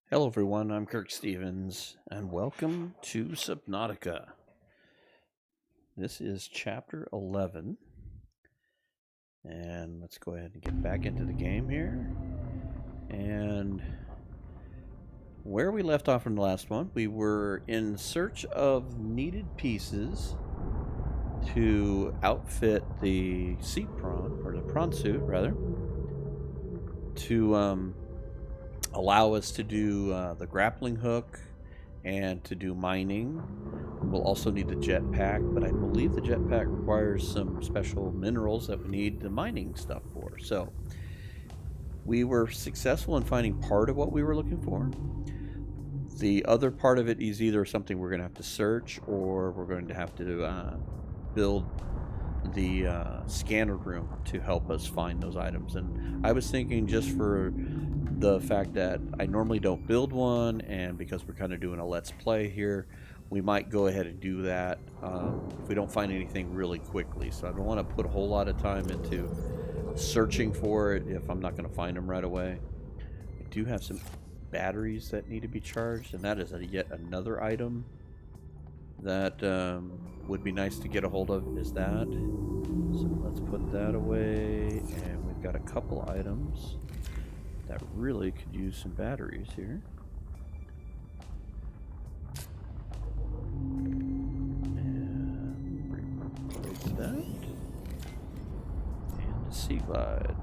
Hello, everyone. I'm Kirk Stevens, and welcome to Subnautica. This is Chapter 11, and let's go ahead and get back into the game here. And where we left off from the last one, we were in search of needed pieces to outfit the sea prawn, or the prawn suit, rather, to allow us to do the grappling hook and to do mining. We'll also need the jetpack, but I believe the jetpack requires some special minerals that we need the mining stuff for. So we were successful in finding part of what we were looking for. The other part of it is either something we're going to have to search, or we're going to have to build the scanner room to help us find those items. And I was thinking, just for the fact that I normally don't build one, and because we're kind of doing a let's play here, we might go ahead and do that if we don't find anything really quickly. So I don't want to put a whole lot of time into searching for it if I'm not going to find them right away. I do have some batteries that need to be charged, and that is yet another item that would be nice to get a hold of, is that. So let's put that away, and we've got a couple items that really could use some batteries here. And replace that. And the sea glide.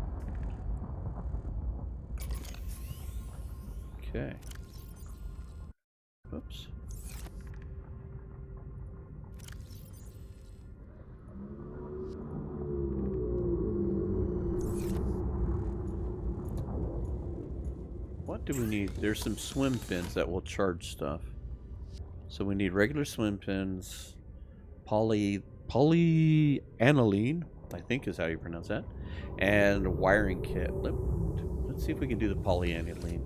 Okay. Oops. What do we need? There's some swim fins that will charge stuff. So we need regular swim fins, polyaniline, I think is how you pronounce that, and a wiring kit. Let's see if we can do the polyaniline.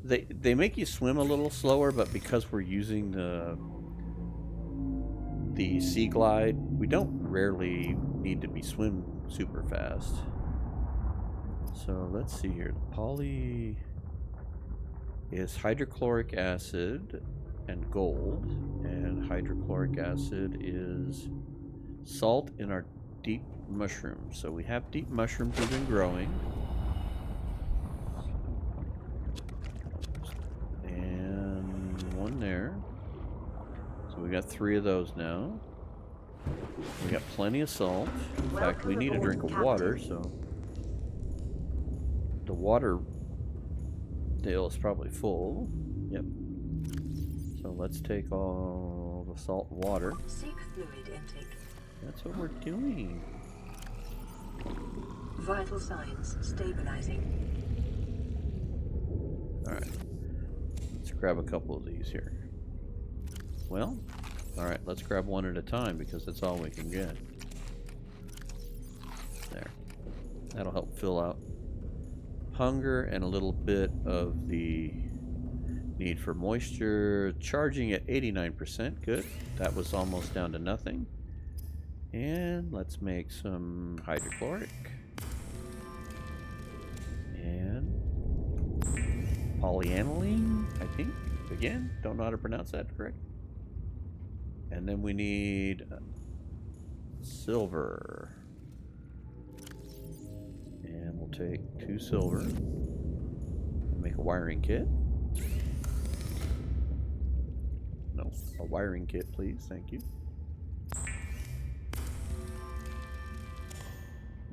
They make you swim a little slower, but because we're using the sea glide, we don't rarely need to be swim super fast. So let's see here. The poly is hydrochloric acid and gold, and hydrochloric acid is salt in our deep mushrooms. So we have deep mushrooms we've been growing, and one there. So we got 3 of those now. We got plenty of salt. In fact, we need a drink of water, so the water deal is probably full. Yep. So let's take all the salt and water. Seek fluid intake. That's what we're doing. Vital signs stabilizing. Alright. Let's grab a couple of these here. Well, alright, let's grab one at a time because that's all we can get. There. That'll help fill out hunger and a little bit of the need for moisture. Charging at 89%. Good. That was almost down to nothing. And let's make some hydrochloric. And polyaniline, I think. Again, don't know how to pronounce that correct. And then we need silver. And we'll take 2 silver. Make a wiring kit. No, a wiring kit, please. Thank you.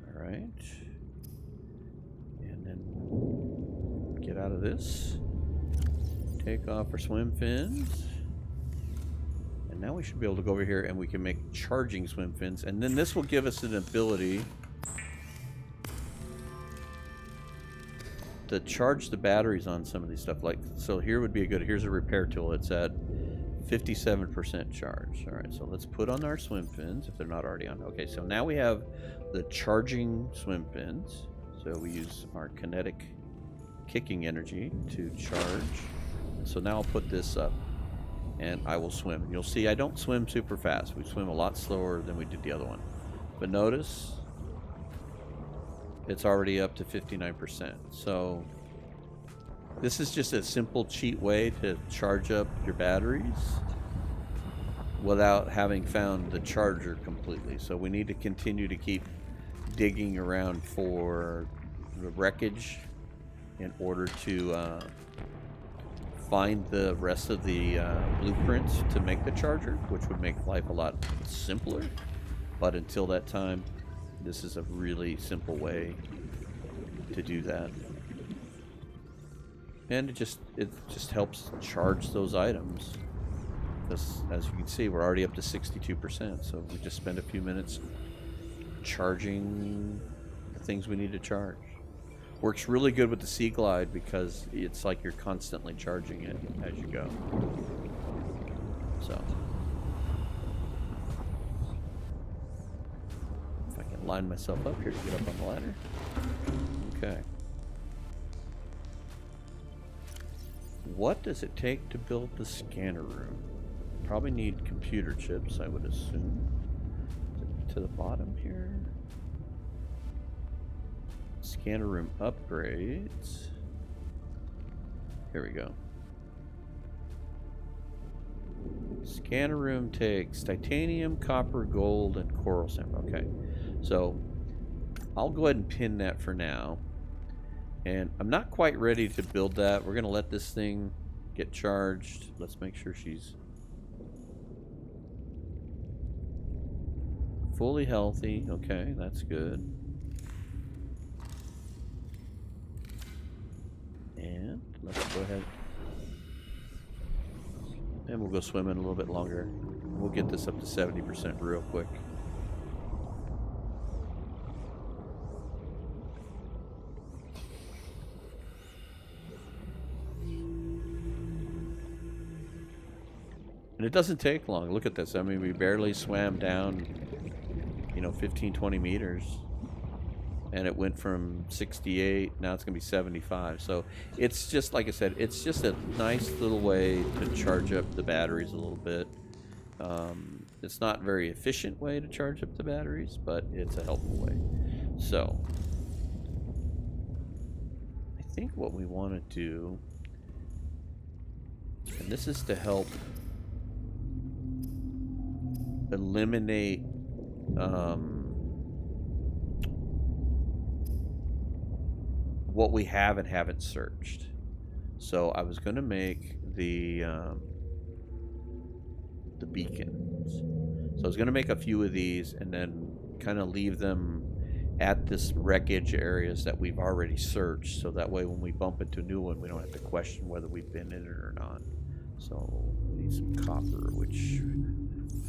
Alright. And then get out of this. Take off our swim fins. And now we should be able to go over here and we can make charging swim fins. And then this will give us an ability to charge the batteries on some of these stuff. Like, so here would be a good, here's a repair tool. It's at 57% charge. All right, so let's put on our swim fins if they're not already on. Okay, so now we have the charging swim fins. So we use our kinetic kicking energy to charge. So now I'll put this up and I will swim. You'll see I don't swim super fast. We swim a lot slower than we did the other one. But notice it's already up to 59%. So This is just a simple cheat way to charge up your batteries without having found the charger completely. So we need to continue to keep digging around for the wreckage in order to find the rest of the blueprints to make the charger, which would make life a lot simpler. But until that time, this is a really simple way to do that. And it just helps charge those items. Because as you can see, we're already up to 62%. So we just spend a few minutes charging the things we need to charge. Works really good with the Sea Glide because it's like you're constantly charging it as you go. So if I can line myself up here to get up on the ladder. Okay. What does it take to build the scanner room? Probably need computer chips, I would assume. To the bottom here. Scanner room upgrades. Here we go. Scanner room takes titanium, copper, gold, and coral sand. Okay. So I'll go ahead and pin that for now. And I'm not quite ready to build that. We're going to let this thing get charged. Let's make sure she's fully healthy. Okay, that's good. And let's go ahead. And we'll go swimming a little bit longer. We'll get this up to 70% real quick. And it doesn't take long. Look at this. I mean, we barely swam down, 15, 20 meters. And it went from 68, now it's going to be 75. So it's just, like I said, it's just a nice little way to charge up the batteries a little bit. It's not a very efficient way to charge up the batteries, but it's a helpful way. So I think what we want to do, and this is to help eliminate what we have and haven't searched. So I was going to make the beacons. So I was going to make a few of these and then kind of leave them at this wreckage areas that we've already searched, so that way when we bump into a new one, we don't have to question whether we've been in it or not. So we need some copper, which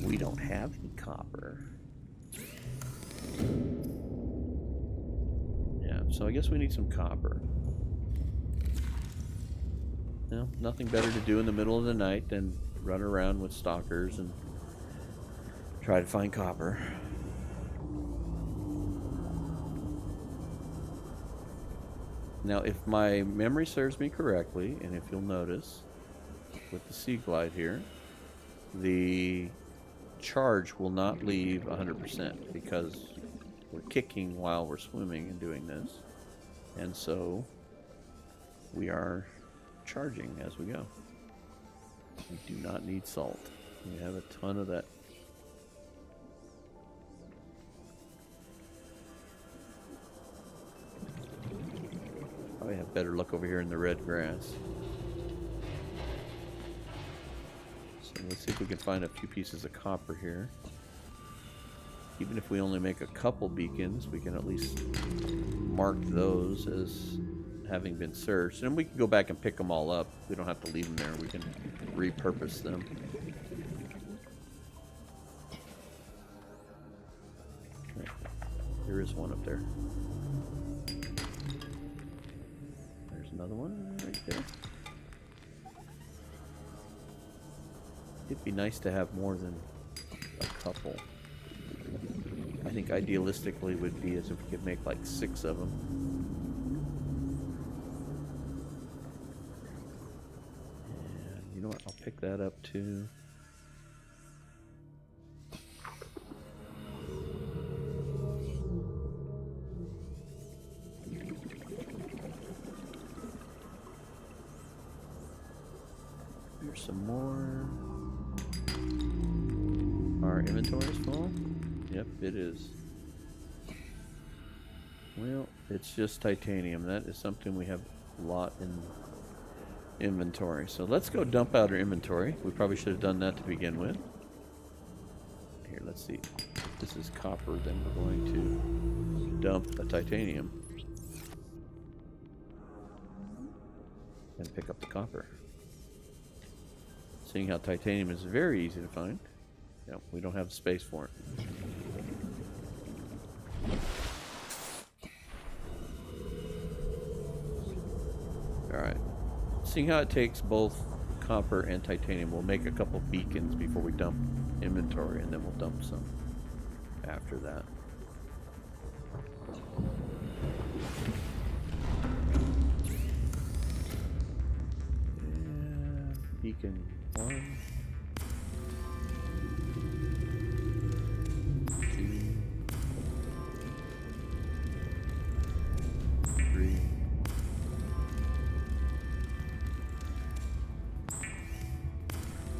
we don't have any copper. Yeah, so I guess we need some copper. Nothing better to do in the middle of the night than run around with stalkers and try to find copper. Now, if my memory serves me correctly, and if you'll notice with the Sea Glide here, the charge will not leave 100% because we're kicking while we're swimming and doing this. And so we are charging as we go. We do not need salt. We have a ton of that. Probably have better luck over here in the red grass. So let's see if we can find a few pieces of copper here. Even if we only make a couple beacons, we can at least mark those as having been searched. And we can go back and pick them all up. We don't have to leave them there. We can repurpose them. Okay. There is one up there. There's another one right there. It'd be nice to have more than a couple. I think idealistically would be as if we could make like 6 of them. And you know what? I'll pick that up too. There's some more. Our inventory is full? Yep, it is. Well, it's just titanium. That is something we have a lot in inventory. So let's go dump out our inventory. We probably should have done that to begin with. Here, let's see. If this is copper, then we're going to dump a titanium. And pick up the copper. Seeing how titanium is very easy to find. Yep, we don't have the space for it. Alright. Seeing how it takes both copper and titanium, we'll make a couple beacons before we dump inventory, and then we'll dump some after that. And beacon 1. 3.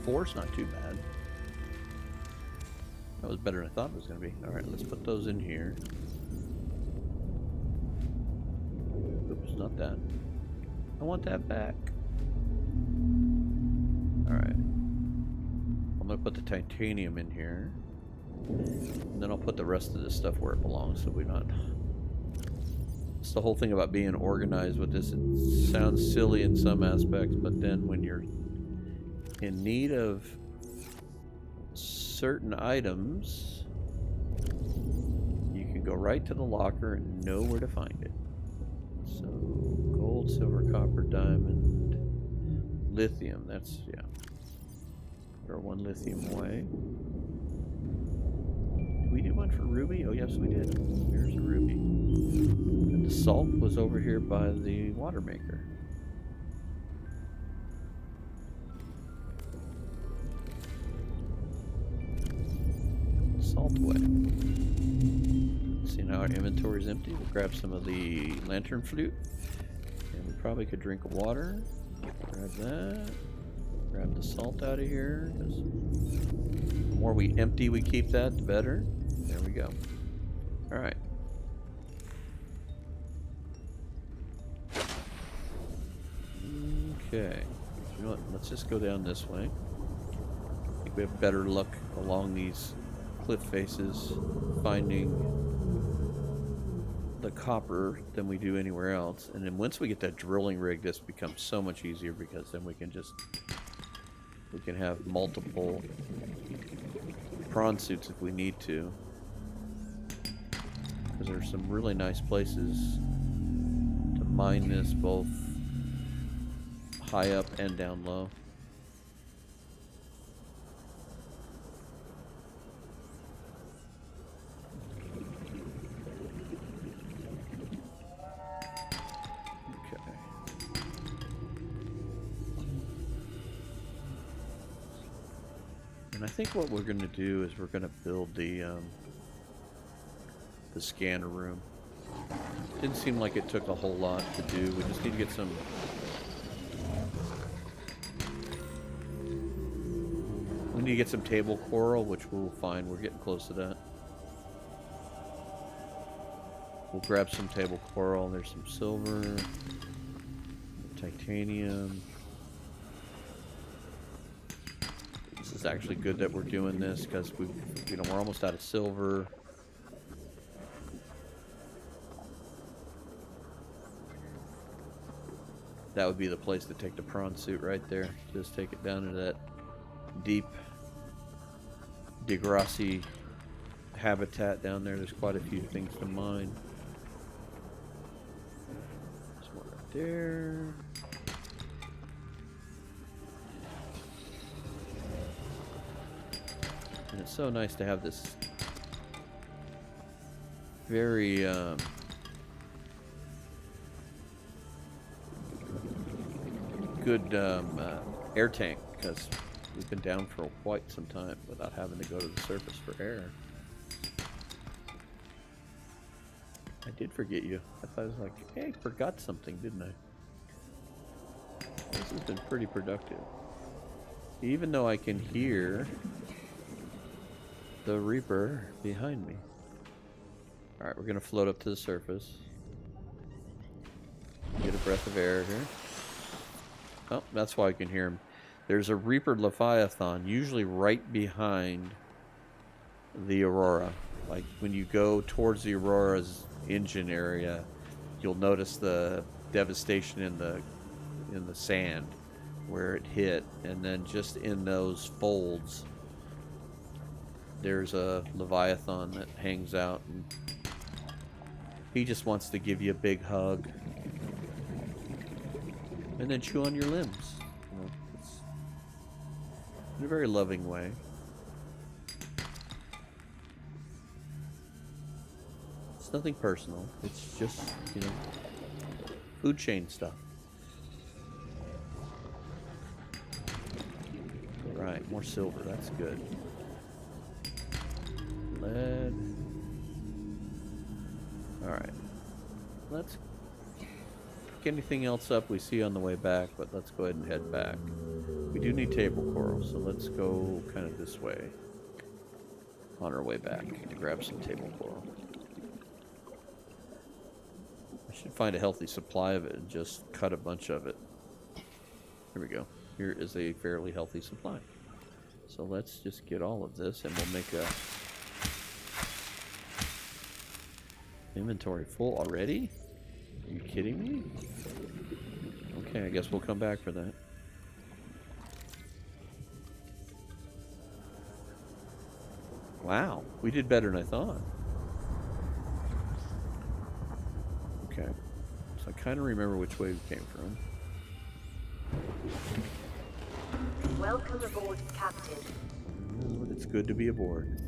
4's not too bad. That was better than I thought it was going to be. Alright, let's put those in here. Oops, not that. I want that back. Alright. I'm going to put the titanium in here. And then I'll put the rest of this stuff where it belongs so we're not... It's the whole thing about being organized with this. It sounds silly in some aspects, but then when you're in need of certain items, you can go right to the locker and know where to find it. So, gold, silver, copper, diamond, lithium. That's, yeah. We're 1 lithium away. Did we do one for ruby? Oh, yes, we did. Here's a ruby. And the salt was over here by the water maker. Salt away. See, now our inventory is empty. We'll grab some of the lantern flute. And we probably could drink water. Grab that. Grab the salt out of here. The more we empty we keep that, the better. There we go. Alright. Okay. You know what? Let's just go down this way. I think we have better luck along these cliff faces finding the copper than we do anywhere else. And then once we get that drilling rig, this becomes so much easier because then we can have multiple prawn suits if we need to. Because there's some really nice places to mine this both high up and down low. And I think what we're going to do is we're going to build the scanner room. Didn't seem like it took a whole lot to do. We just need to get some... We need to get some table coral, which we'll find. We're getting close to that. We'll grab some table coral. There's some silver, titanium. This is actually good that we're doing this because we're almost out of silver. That would be the place to take the prawn suit right there. Just take it down into that deep Degrassi habitat down there. There's quite a few things to mine. There's one right there. And it's so nice to have this very good air tank, because we've been down for quite some time without having to go to the surface for air. I did forget you. I thought I was like, hey, I forgot something, didn't I? This has been pretty productive. Even though I can hear the Reaper behind me. Alright, we're going to float up to the surface. Get a breath of air here. Oh, that's why I can hear him. There's a Reaper Leviathan, usually right behind the Aurora. Like when you go towards the Aurora's engine area, you'll notice the devastation in the sand where it hit, and then just in those folds there's a Leviathan that hangs out, and he just wants to give you a big hug and then chew on your limbs. You know, it's in a very loving way. It's nothing personal. It's just, you know, food chain stuff. Right, more silver. That's good. Lead. Alright. Let's pick anything else up we see on the way back, but let's go ahead and head back. We do need table coral, so let's go kind of this way on our way back to grab some table coral. I should find a healthy supply of it and just cut a bunch of it. Here we go. Here is a fairly healthy supply. So let's just get all of this and we'll make a inventory full already? Are you kidding me? Okay, I guess we'll come back for that. Wow, we did better than I thought. Okay, so I kind of remember which way we came from. Welcome aboard, Captain. It's good to be aboard.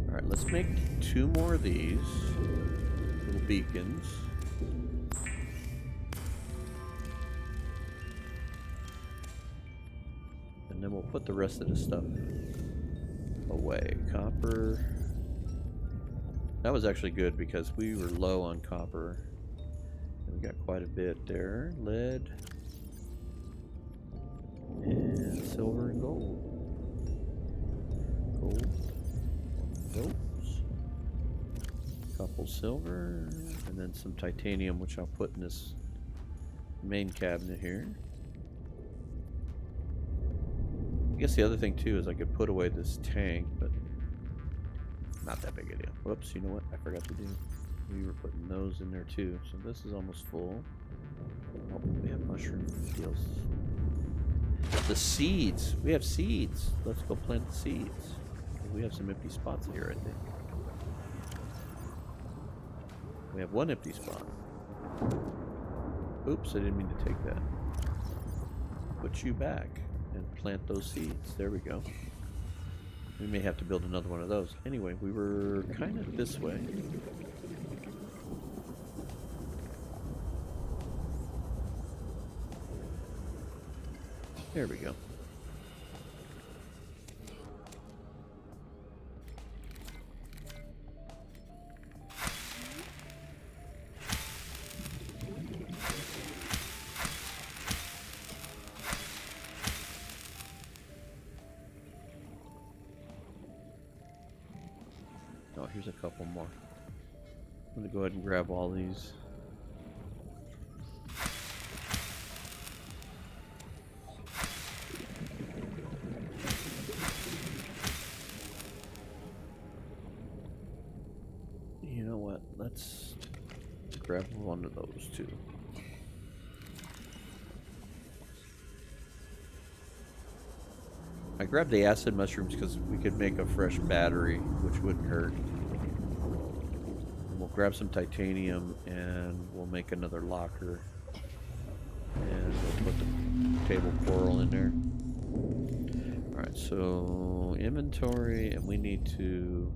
Alright, let's make 2 more of these little beacons. And then we'll put the rest of the stuff away. Copper. That was actually good because we were low on copper. And we got quite a bit there. Lead. And silver and gold. Gold. One of those. Couple silver. And then some titanium, which I'll put in this main cabinet here. I guess the other thing too is I could put away this tank, but not that big a deal. Whoops, you know what? I forgot to do. We were putting those in there too. So this is almost full. Oh, we have mushroom deals. The seeds. We have seeds. Let's go plant the seeds. We have some empty spots here, I think. We have one empty spot. Oops, I didn't mean to take that. Put you back and plant those seeds. There we go. We may have to build another one of those. Anyway, we were kind of this way. There we go. Oh, here's a couple more. I'm gonna go ahead and grab all these. You know what? Let's grab one of those too. I grabbed the acid mushrooms because we could make a fresh battery, which wouldn't hurt. And we'll grab some titanium and we'll make another locker. And we'll put the table coral in there. Alright, so inventory, and we need to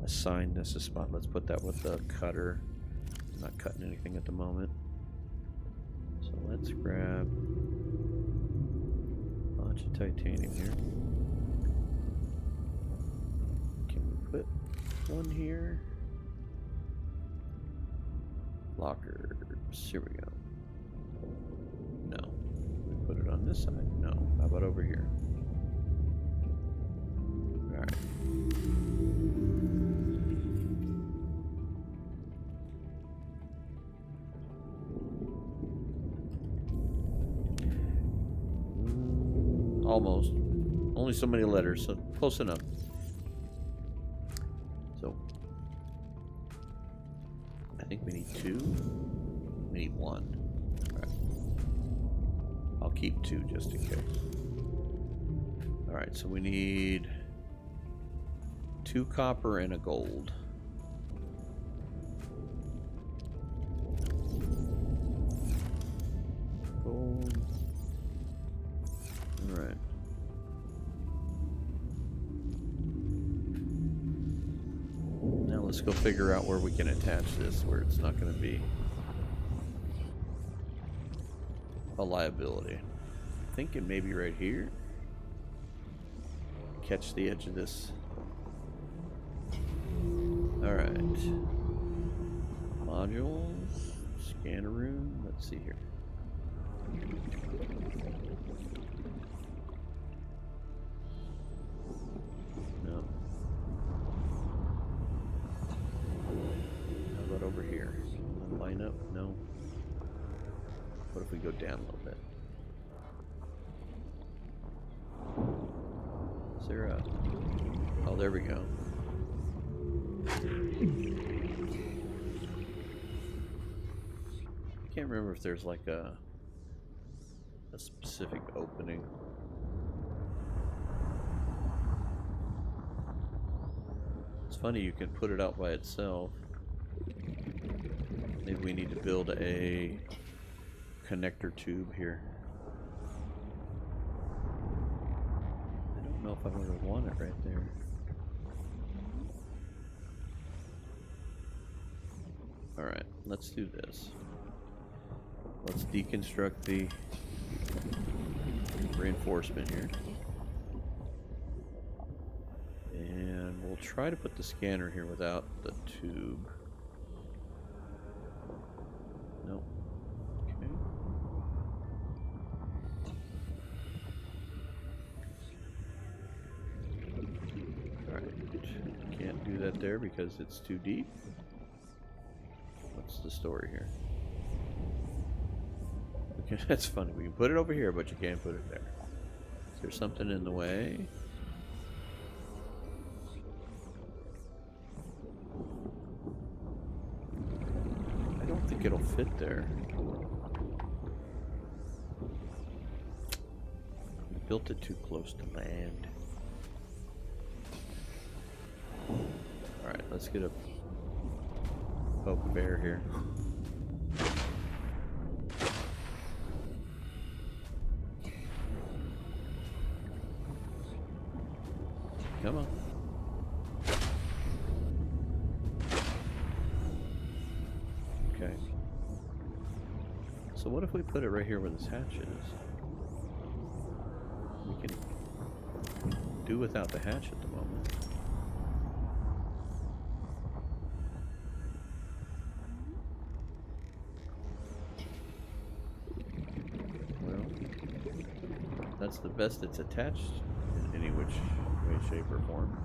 assign this a spot. Let's put that with the cutter. I'm not cutting anything at the moment. So let's grab a bunch of titanium here. Can we put one here? Lockers. Here we go. No. We put it on this side? No. How about over here? Alright. Almost. Only so many letters, so close enough. So, I think we need 2. We need 1. Alright. I'll keep 2 just in case. Alright, so we need 2 copper and a gold. Gold. Alright. Now let's go figure out where we can attach this, where it's not going to be a liability. I'm thinking maybe right here. Catch the edge of this. Alright. Modules. Scanner room. Let's see here. No. How about over here? Line up? No. What if we go down a little bit? Is there a... Oh, there we go. I can't remember if there's like a specific opening. It's funny, you can put it out by itself. Maybe we need to build a connector tube here. I don't know if I would want it right there. Alright, let's do this. Let's deconstruct the reinforcement here. And we'll try to put the scanner here without the tube. Nope. Okay. Alright. Can't do that there because it's too deep. What's the story here? Okay, that's funny. We can put it over here, but you can't put it there. Is there something in the way? I don't think it'll fit there. We built it too close to land. Alright, let's get a poke bear here. Come on. Okay. So what if we put it right here where this hatch is? We can do without the hatch at the moment. Well, that's the best it's attached in any which way, shape, or form.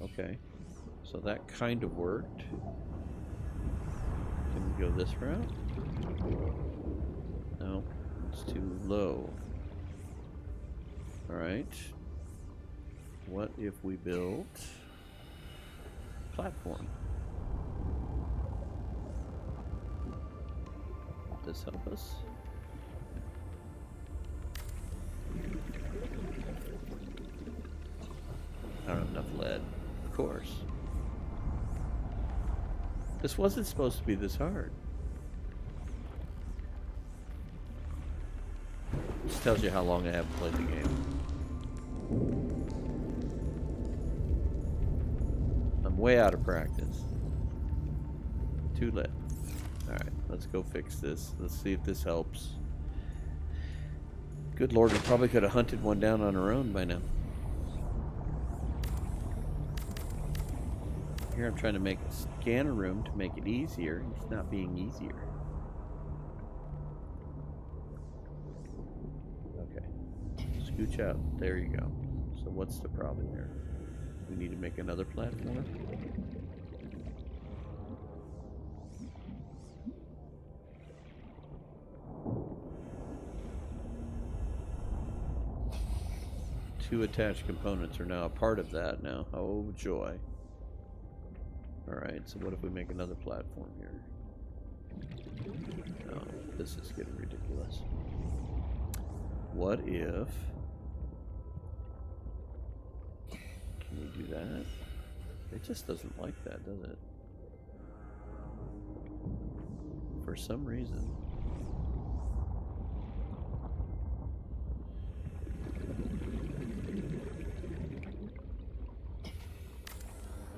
Okay, so that kind of worked. Can we go this route? No, it's too low. Alright. What if we built a platform? Would this help us? I don't have enough lead. Of course. This wasn't supposed to be this hard. This tells you how long I haven't played the game. I'm way out of practice. Too late. Alright, let's go fix this. Let's see if this helps. Good lord, we probably could have hunted one down on our own by now. Here I'm trying to make a scanner room to make it easier. It's not being easier. scooch out. There you go. So what's the problem here? We need to make another platform. Two attached components are now a part of that now. Oh, joy. Alright, so what if we make another platform here? Oh, this is getting ridiculous. What if... Can we do that? It just doesn't like that, does it? For some reason.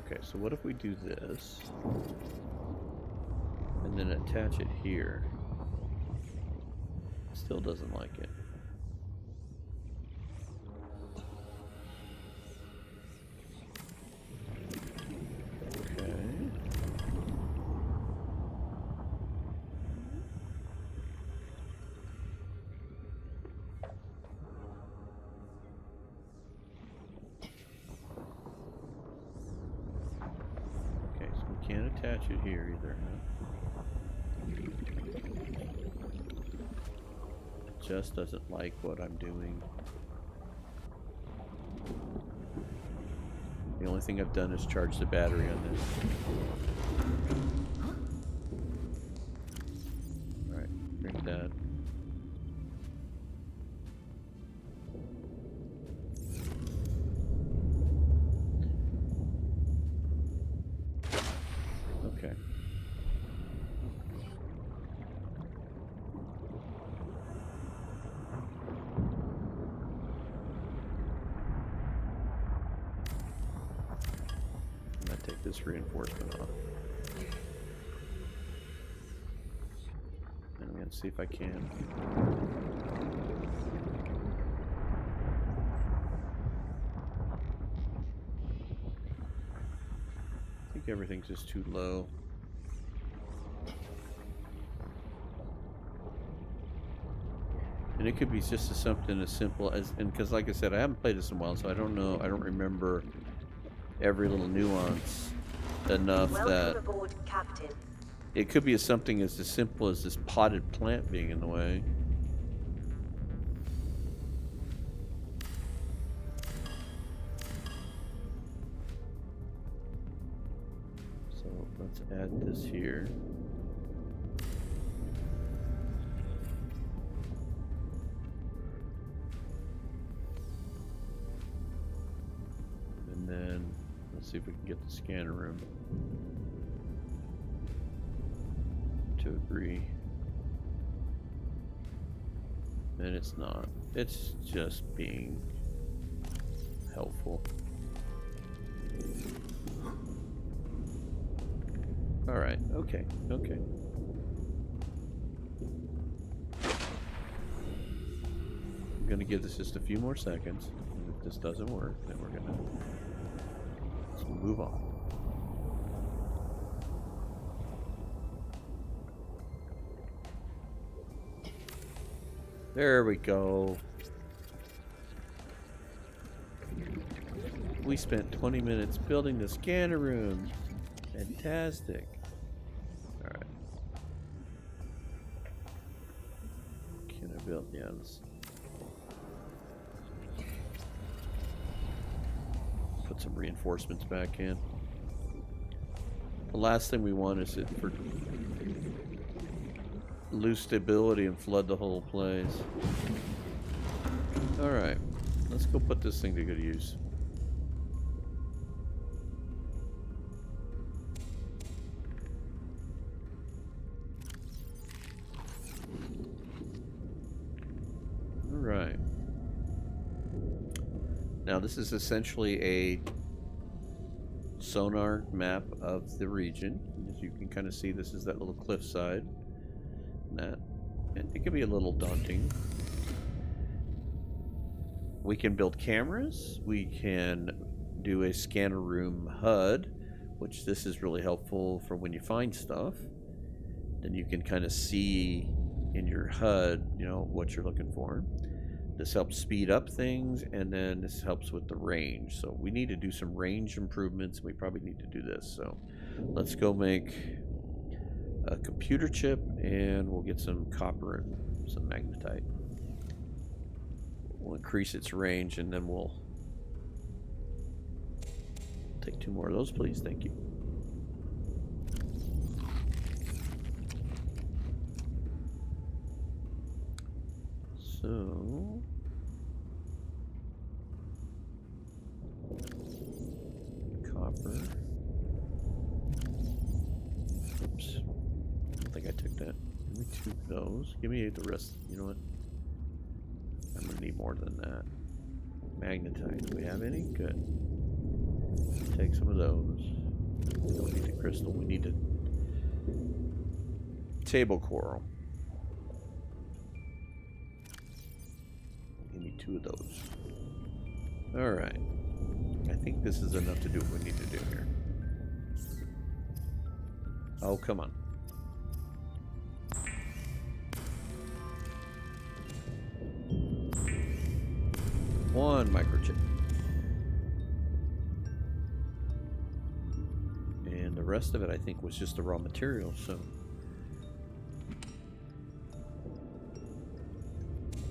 Okay, so what if we do this, and then attach it here? Still doesn't like it. Okay. Okay, so we can't attach it here either, huh? It just doesn't like what I'm doing. The only thing I've done is charge the battery on this. Alright, drink that. Okay. I'm gonna take this reinforcement off. And I'm gonna see if I can. I think everything's just too low. And it could be just something as simple as, and because like I said, I haven't played this in a while, so I don't know, I don't remember every little nuance enough that aboard, Captain. it could be something as simple as this potted plant being in the way. So let's add this here. And then let's see if we can get the scanner room to agree. And it's not. It's just being helpful. Alright, okay, okay. I'm gonna give this just a few more seconds. And if this doesn't work, then we're gonna move on. There we go. We spent 20 minutes building the scanner room. Fantastic. Alright. Can I build? Yeah, let's put some reinforcements back in. The last thing we want is it for lose stability and flood the whole place. Alright. Let's go put this thing to good use. Alright. Now this is essentially a sonar map of the region. As you can kind of see, this is that little cliffside. That, and it can be a little daunting. We can build cameras. We can do a scanner room HUD, which this is really helpful for when you find stuff. Then you can kind of see in your HUD, you know, what you're looking for. This helps speed up things, and then this helps with the range. So we need to do some range improvements. We probably need to do this. So let's go make a computer chip, and we'll get some copper and some magnetite. We'll increase its range, and then we'll take 2 more of those, please. Thank you. So copper. Oops. I don't think I took that. Give me 2 of those. Give me the rest. You know what? I'm gonna need more than that. Magnetite. Do we have any? Good. Take some of those. We don't need the crystal. We need the table coral. Give me 2 of those. Alright. I think this is enough to do what we need to do here. Oh, come on. One microchip. And the rest of it, I think, was just the raw material, so...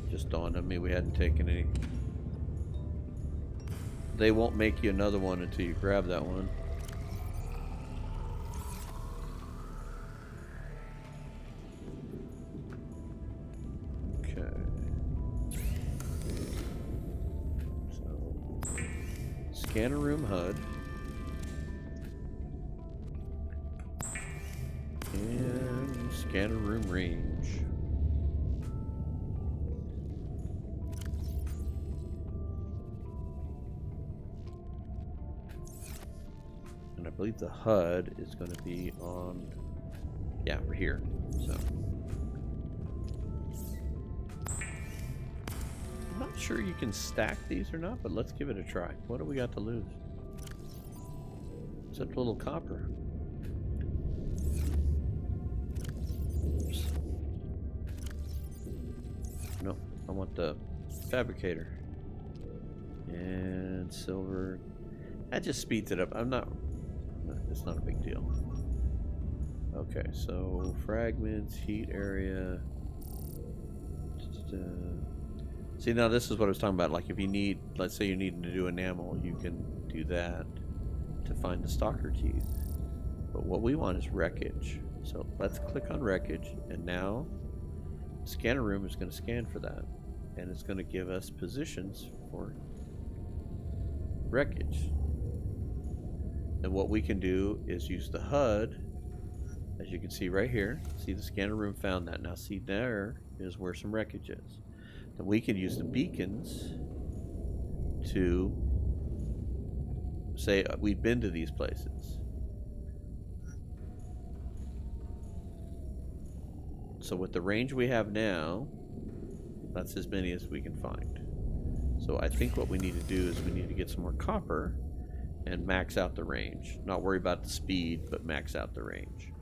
Just dawned on me we hadn't taken any. They won't make you another one until you grab that one. Okay. So, scanner room HUD. And scanner room range. And I believe the HUD is going to be on, yeah, we're here. So I'm not sure you can stack these or not, but let's give it a try. What do we got to lose? Except a little copper. Oops. No, I want the fabricator. And silver. That just speeds it up. It's not a big deal. Okay, so fragments, heat area. See, now this is what I was talking about. Like if you need, let's say you need to do enamel, you can do that to find the stalker teeth. But what we want is wreckage. So let's click on wreckage, and now scanner room is going to scan for that, and it's going to give us positions for wreckage. And what we can do is use the HUD, as you can see right here. See, the scanner room found that. Now see, there is where some wreckage is. Then we can use the beacons to say we've been to these places. So with the range we have now, that's as many as we can find. So I think what we need to do is we need to get some more copper and max out the range. Not worry about the speed, but max out the range.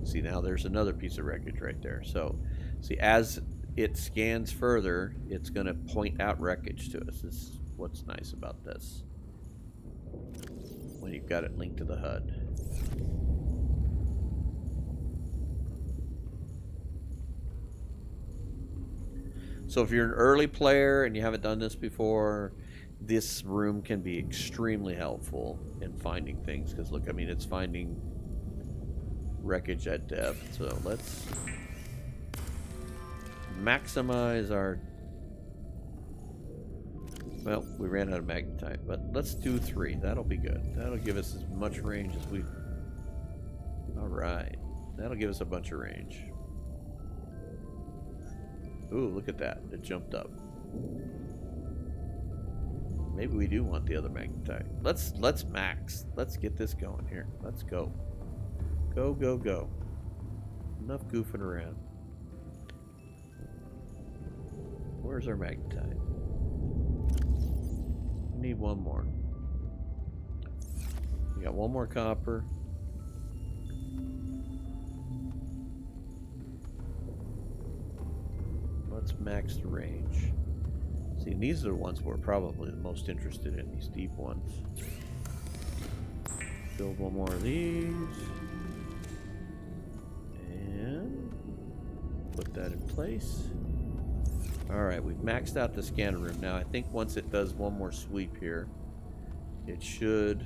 See, now there's another piece of wreckage right there. So, see, as it scans further, it's going to point out wreckage to us. This is what's nice about this, when you've got it linked to the HUD. So if you're an early player and you haven't done this before, this room can be extremely helpful in finding things. Because look, I mean, it's finding wreckage at depth. So let's maximize our... Well, we ran out of magnetite, but let's do 3. That'll be good. That'll give us as much range as we... Alright. That'll give us a bunch of range. Ooh, look at that. It jumped up. Maybe we do want the other magnetite. Let's max. Let's get this going here. Let's go. Go, go, go. Enough goofing around. Where's our magnetite? We need one more. We got one more copper. let's max the range. See, and these are the ones we're probably the most interested in, these deep ones. Build one more of these. And put that in place. Alright, we've maxed out the scanner room. Now I think once it does one more sweep here, it should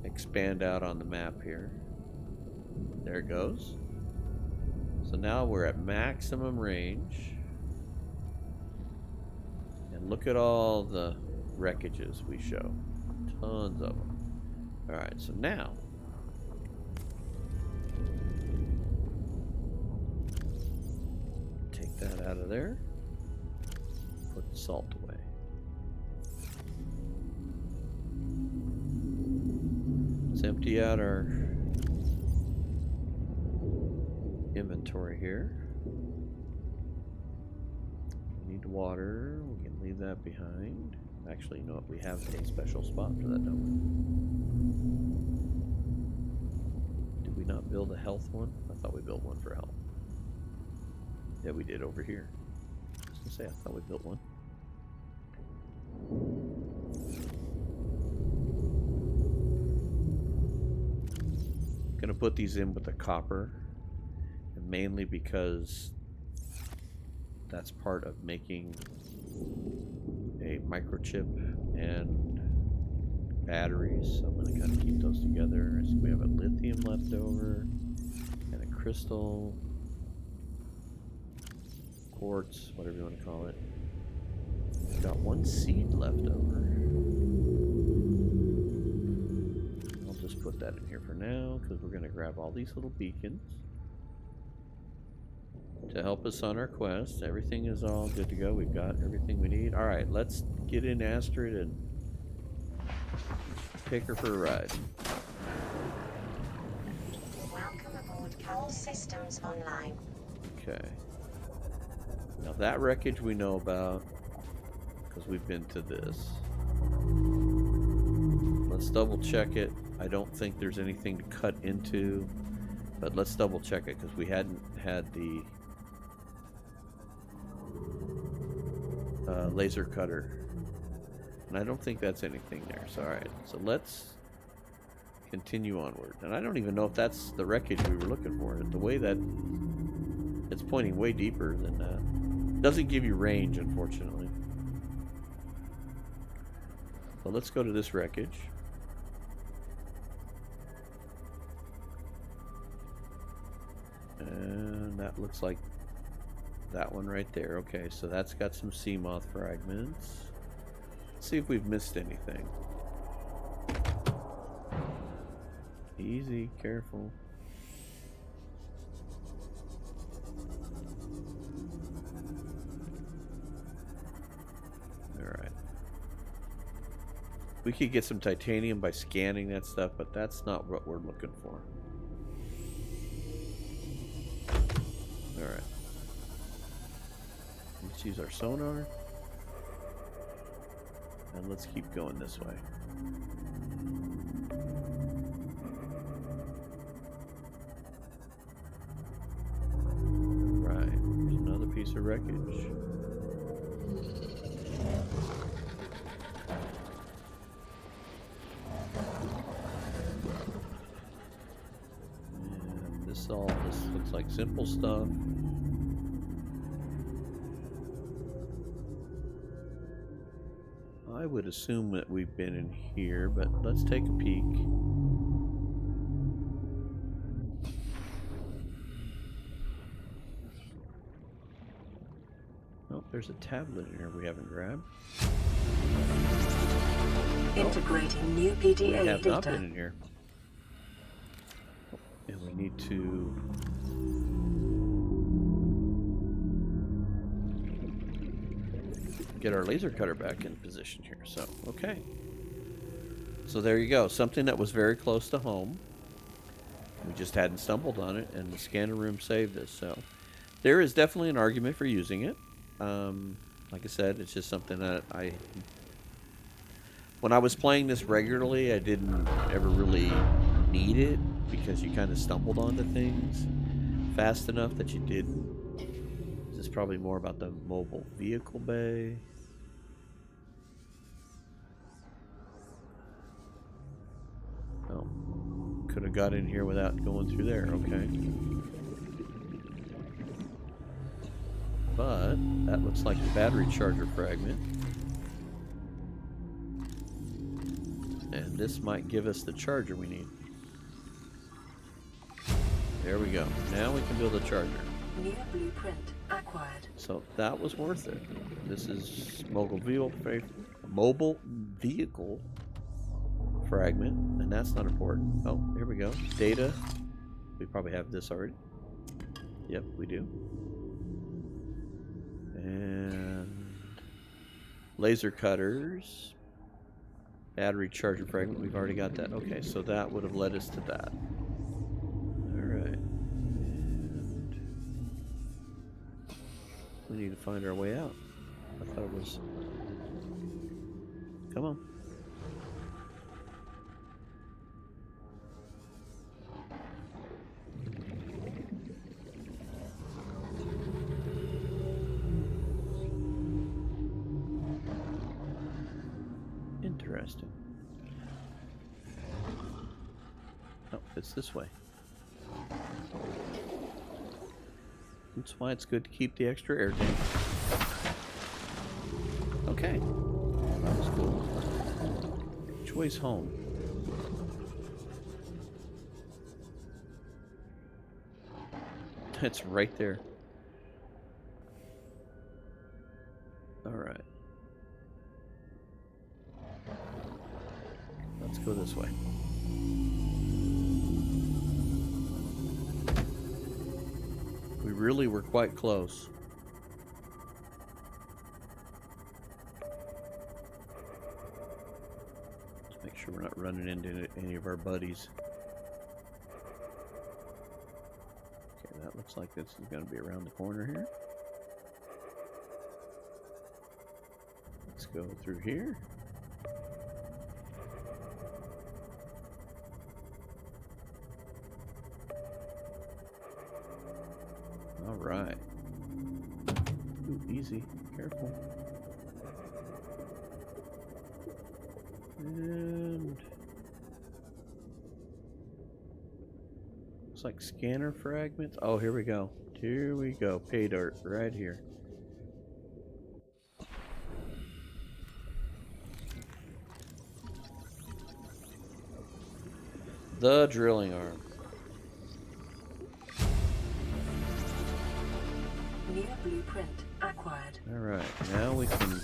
expand out on the map here. There it goes. So now we're at maximum range. And look at all the wreckages we show. Tons of them. Alright, so now take that out of there. Put the salt away. Let's empty out our inventory here. We need water. We can leave that behind. Actually, you know what? We have a special spot for that, don't we? Did we not build a health one? I thought we built one for health. Yeah, we did over here. I was gonna say, I thought we built one. Gonna put these in with the copper, and mainly because that's part of making a microchip and batteries. So I'm gonna kind of keep those together. So we have a lithium left over and a crystal, quartz, whatever you want to call it. We've got one seed left over. I'll just put that in here for now because we're gonna grab all these little beacons to help us on our quest. Everything is all good to go. We've got everything we need. All right, let's get in Astrid and take her for a ride. Welcome aboard. All systems online. Okay. Now that wreckage we know about because we've been to this. Let's double check it. I don't think there's anything to cut into, but let's double check it because we hadn't had the laser cutter, and I don't think that's anything there. So alright, so let's continue onward. And I don't even know if that's the wreckage we were looking for. The way that it's pointing way deeper than that. Doesn't give you range, unfortunately. So let's go to this wreckage. And that looks like that one right there. Okay, so that's got some sea moth fragments. Let's see if we've missed anything. Easy, careful. Alright. We could get some titanium by scanning that stuff, but that's not what we're looking for. Alright. Let's use our sonar. And let's keep going this way. Right. There's another piece of wreckage. And this looks like simple stuff. I would assume that we've been in here, but let's take a peek. Oh, there's a tablet in here we haven't grabbed. Integrating new We PDA have not data. been in here. And we need to... get our laser cutter back in position here. So, okay. So there you go. Something that was very close to home. We just hadn't stumbled on it, and the scanner room saved us. So there is definitely an argument for using it. Like I said, it's just something that when I was playing this regularly, I didn't ever really need it because you kind of stumbled onto things fast enough that you did is probably more about the mobile vehicle bay. Oh, could have got in here without going through there. Okay. But that looks like the battery charger fragment. And this might give us the charger we need. There we go. Now we can build a charger. New blueprint acquired. So that was worth it. This is mobile vehicle fragment, and that's not important. Oh, here we go. Data. We probably have this already. Yep, we do. And laser cutters. Battery charger fragment. We've already got that. Okay, so that would have led us to that. Alright. And we need to find our way out. I thought it was... Come on. Interesting. Oh, it's this way. That's why it's good to keep the extra air tank. Okay. That was cool. Which way's home? It's right there. Alright. Let's go this way. We really were quite close. Let's make sure we're not running into any of our buddies. Okay, that looks like this is going to be around the corner here. Let's go through here. All right. Ooh, easy. Careful. And looks like scanner fragments. Oh, here we go. Here we go. Pay dirt right here. The drilling arm. New blueprint acquired. All right, now we can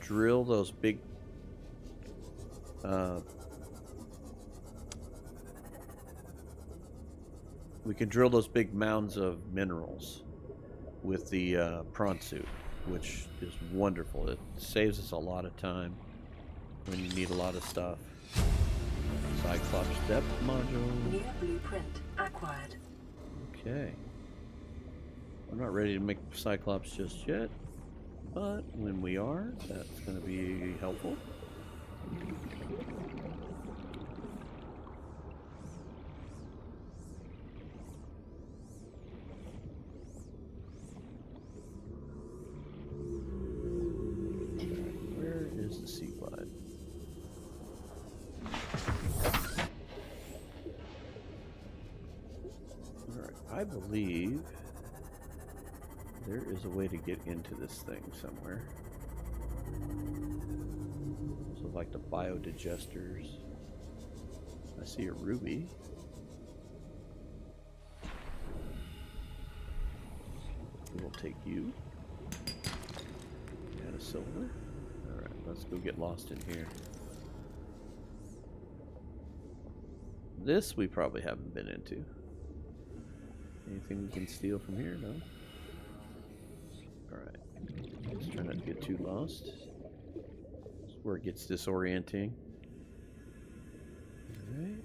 drill those big mounds of minerals with the prawn suit, which is wonderful. It saves us a lot of time when you need a lot of stuff. Cyclops depth module. New blueprint acquired. Okay. I'm not ready to make Cyclops just yet, but when we are, that's going to be helpful. Where is the sea glide? Alright, I believe there is a way to get into this thing somewhere. So like the biodigesters. I see a ruby. We'll take you. And a silver. Alright, let's go get lost in here. This we probably haven't been into. Anything we can steal from here? No? Alright. Let's try not to get too lost. This is where it gets disorienting. Alright.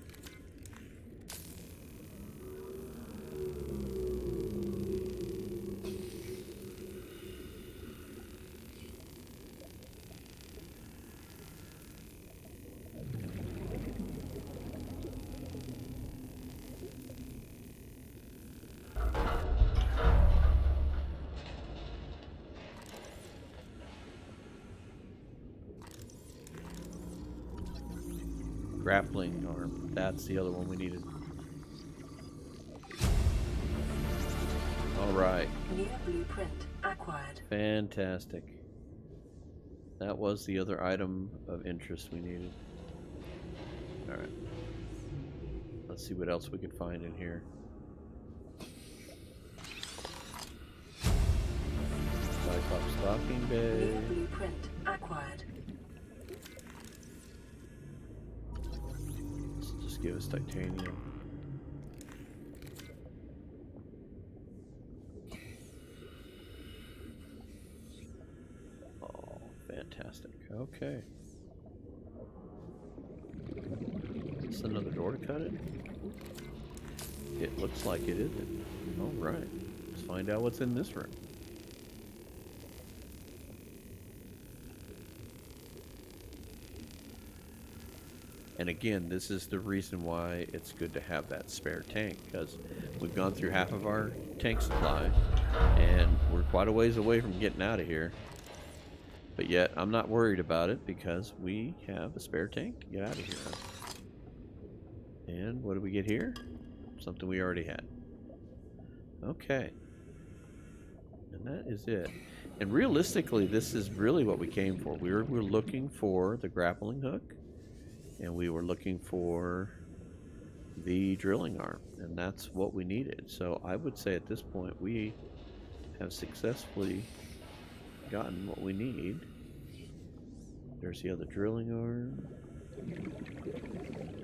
grappling arm. That's the other one we needed. All right. New blueprint acquired. Fantastic. That was the other item of interest we needed. All right. Let's see what else we can find in here. Cyclops docking bay. New blueprint acquired. Let's just give us titanium. Oh, fantastic. Okay. Is this another door to cut it? It looks like it isn't. All right. Let's find out what's in this room. And again, this is the reason why it's good to have that spare tank, because we've gone through half of our tank supply and we're quite a ways away from getting out of here. But yet, I'm not worried about it because we have a spare tank to get out of here. And what do we get here? Something we already had. Okay. And that is it. And realistically, this is really what we came for. We were looking for the grappling hook. And we were looking for the drilling arm, and that's what we needed. So I would say at this point we have successfully gotten what we need. There's the other drilling arm.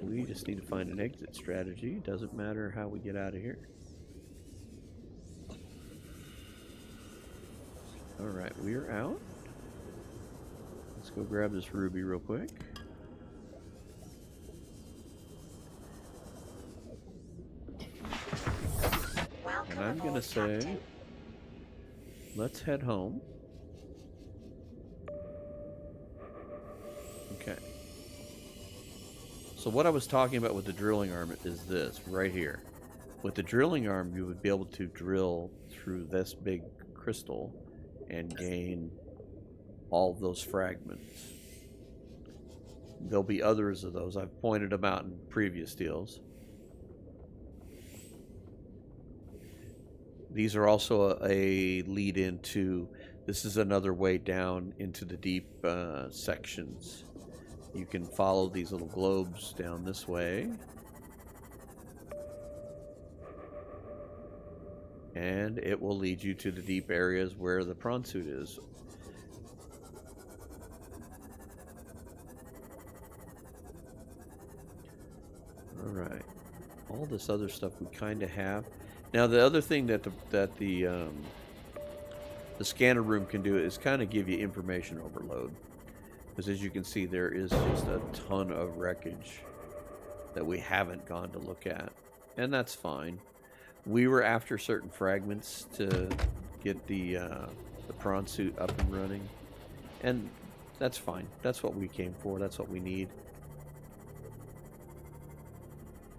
We just need to find an exit strategy. Doesn't matter how we get out of here. Alright, we are out. Let's go grab this ruby real quick. And I'm gonna say, let's head home. Okay. So what I was talking about with the drilling arm is this, right here. With the drilling arm, you would be able to drill through this big crystal and gain all of those fragments. There'll be others of those. I've pointed them out in previous deals. These are also a lead into, this is another way down into the deep sections. You can follow these little globes down this way. And it will lead you to the deep areas where the prawn suit is. Alright. All this other stuff we kind of have. Now the other thing that the scanner room can do is kind of give you information overload, because as you can see there is just a ton of wreckage that we haven't gone to look at, and that's fine. We were after certain fragments to get the prawn suit up and running, and that's fine. That's what we came for. That's what we need.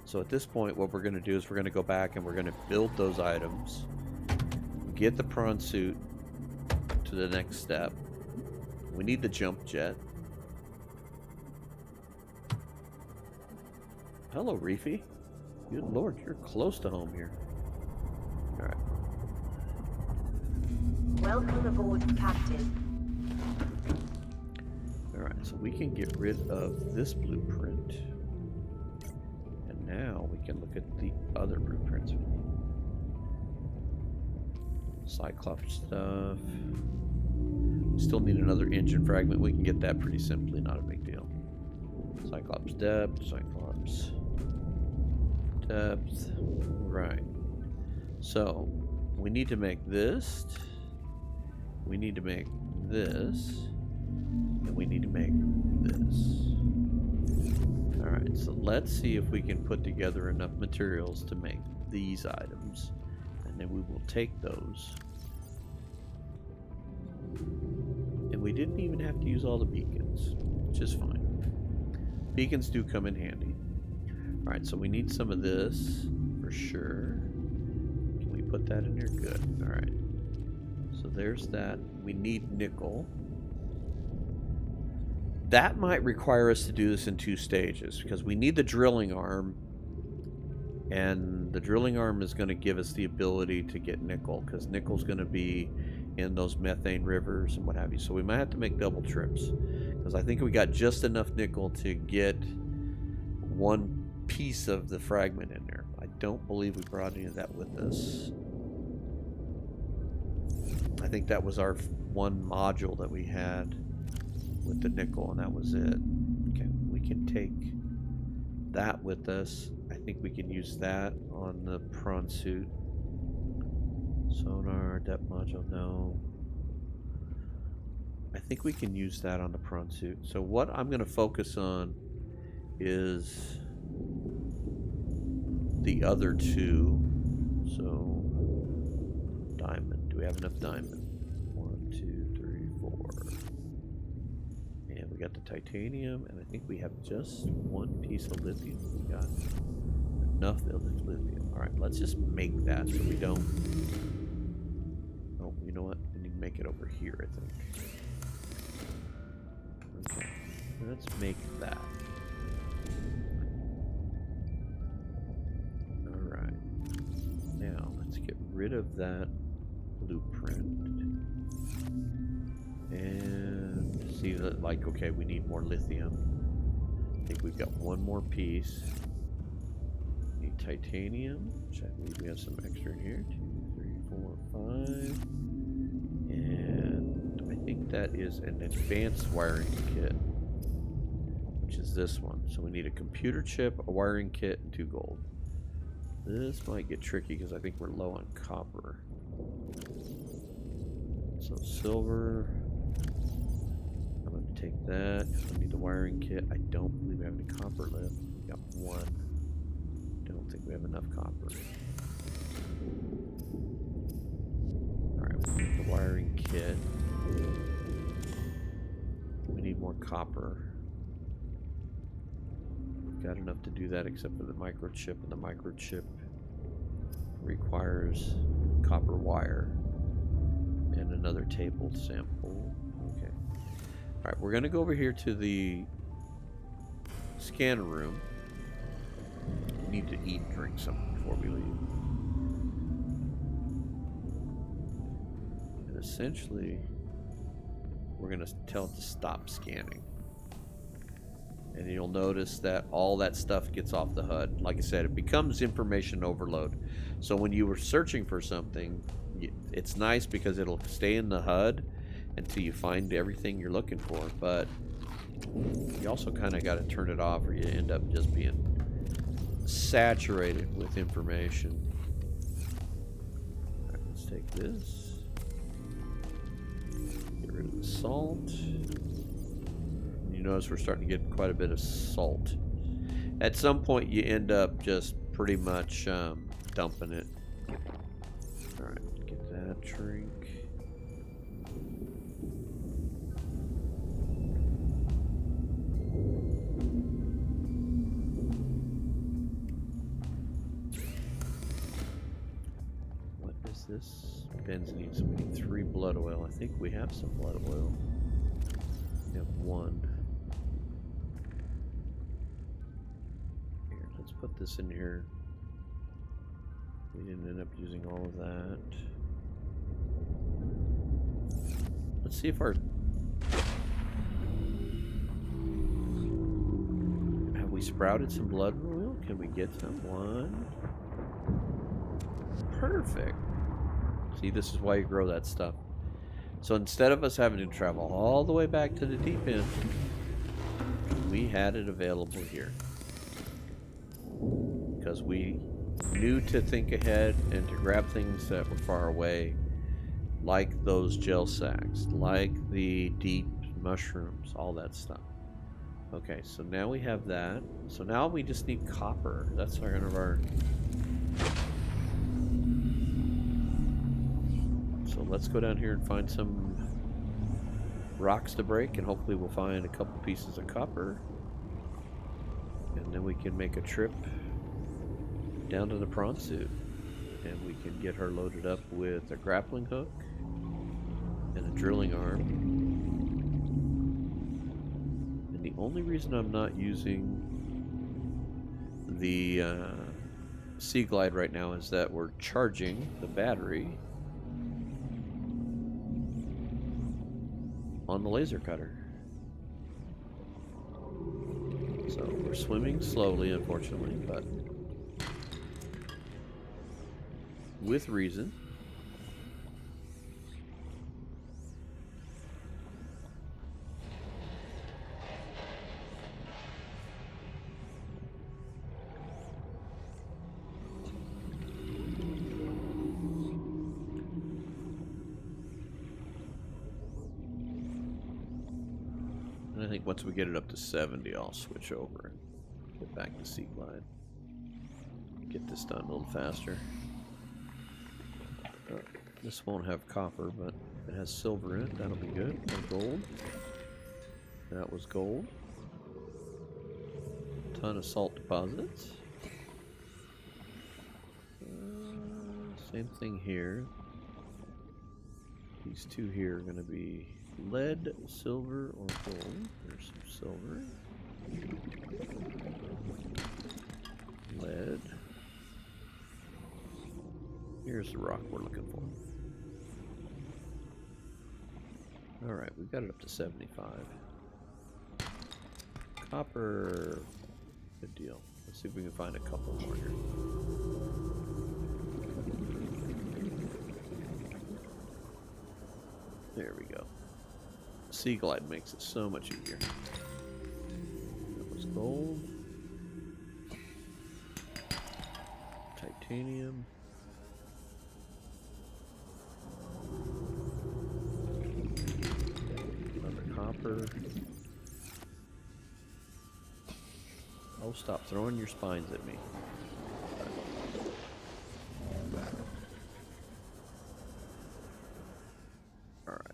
So at this point, what we're going to do is we're going to go back and we're going to build those items, get the prawn suit to the next step. We need the jump jet. Hello, Reefy. Good Lord, you're close to home here. All right. Welcome aboard, Captain. All right, so we can get rid of this blueprint. Now we can look at the other blueprints we need. Cyclops stuff. We still need another engine fragment. We can get that pretty simply, not a big deal. Cyclops depth, Cyclops depth. Right. So we need to make this. We need to make this. And we need to make this. Alright, so let's see if we can put together enough materials to make these items. And then we will take those. And we didn't even have to use all the beacons, which is fine. Beacons do come in handy. Alright, so we need some of this for sure. Can we put that in there? Good. Alright. So there's that. We need nickel. That might require us to do this in 2 stages because we need the drilling arm, and the drilling arm is going to give us the ability to get nickel because nickel's going to be in those methane rivers and what have you. So we might have to make double trips because I think we got just enough nickel to get one piece of the fragment in there. I don't believe we brought any of that with us. I think that was our one module that we had with the nickel, and that was it. Okay, we can take that with us. I think we can use that on the prawn suit. Sonar, depth module, no. I think we can use that on the prawn suit. So what I'm going to focus on is the other 2. So diamond. Do we have enough diamond? 1, 2, 3, 4. And we got the titanium, and I think we have just 1 piece of lithium. We got enough lithium. All right, let's just make that so we don't. Oh, you know what? We need to make it over here, I think. Okay, let's make that. All right. Now let's get rid of that blueprint and see that, like, okay, we need more lithium. I think we've got 1 more piece. Need titanium, which I believe we have some extra in here. 2, 3, 4, 5. And I think that is an advanced wiring kit, which is this one. So we need a computer chip, a wiring kit, and 2 gold. This might get tricky because I think we're low on copper. So silver. I'm going to take that. We need the wiring kit. I don't believe we have any copper left. We got 1. Don't think we have enough copper. Alright, we need the wiring kit. We need more copper. We've got enough to do that except for the microchip, and the microchip requires copper wire and another table sample. Okay. Alright, we're going to go over here to the scanner room. We need to eat and drink something before we leave. And essentially, we're going to tell it to stop scanning. And you'll notice that all that stuff gets off the HUD. Like I said, it becomes information overload. So when you were searching for something, it's nice because it'll stay in the HUD until you find everything you're looking for. But you also kind of got to turn it off or you end up just being saturated with information. All right, let's take this. Get rid of the salt. You notice we're starting to get quite a bit of salt. At some point, you end up just pretty much dumping it. All right, get that drink. What is this? Benzene. So we need 3 blood oil. I think we have some blood oil. We have 1. Let's put this in here. We didn't end up using all of that. Let's see if our... Have we sprouted some blood oil? Can we get some? 1. Perfect. See, this is why you grow that stuff. So instead of us having to travel all the way back to the deep end, we had it available here. Because we knew to think ahead and to grab things that were far away, like those gel sacks, like the deep mushrooms, all that stuff. Okay, so now we have that. So now we just need copper. That's kind of our... So let's go down here and find some rocks to break, and hopefully we'll find a couple pieces of copper. And then we can make a trip down to the prawn suit, and we can get her loaded up with a grappling hook and a drilling arm. Only reason I'm not using the Sea Glide right now is that we're charging the battery on the laser cutter. So we're swimming slowly, unfortunately, but with reason. And I think once we get it up to 70, I'll switch over and get back to Sea Glide. Get this done a little faster. This won't have copper, but it has silver in it. That'll be good. Or gold. That was gold. Ton of salt deposits. Same thing here. These two here are going to be lead, silver, or gold. There's some silver. Lead. Here's the rock we're looking for. Alright, we've got it up to 75. Copper. Good deal. Let's see if we can find a couple more here. There we go. Sea Glide makes it so much easier. That was gold. Titanium. Another copper. Oh, stop throwing your spines at me. Alright.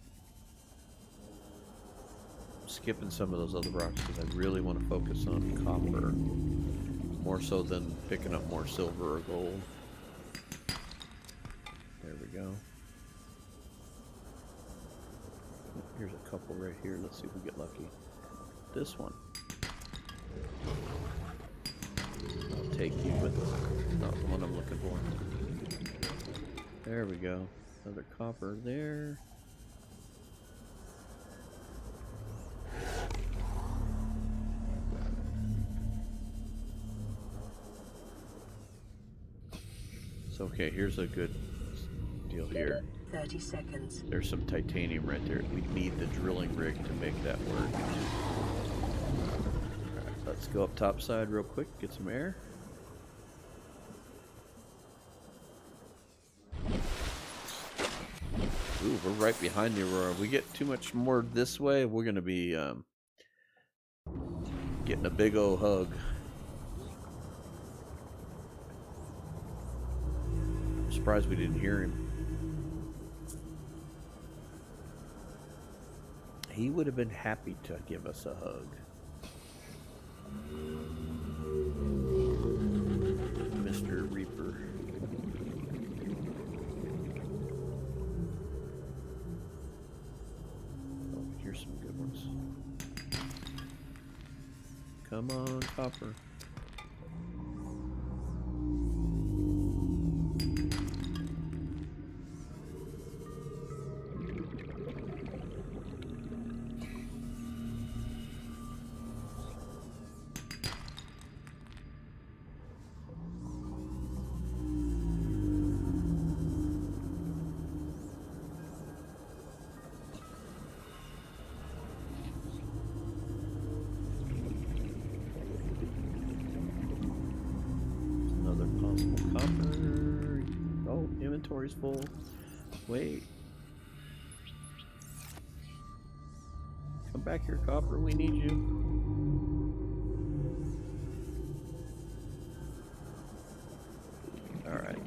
I'm skipping some of those other rocks because I really want to focus on copper. More so than picking up more silver or gold. There we go. Here's a couple right here. Let's see if we get lucky. This one. I'll take you, but not the one I'm looking for. There we go. Another copper there. So, okay, here's a good deal here. 30 seconds. There's some titanium right there. We need the drilling rig to make that work. Alright, let's go up top side real quick, get some air. Ooh, we're right behind the Aurora. We get too much more this way, we're going to be getting a big old hug. I'm surprised we didn't hear him. He would have been happy to give us a hug. Mr. Reaper. Oh, here's some good ones. Come on, copper. Copper. Oh, inventory's full. Wait. Come back here, copper. We need you. Alright.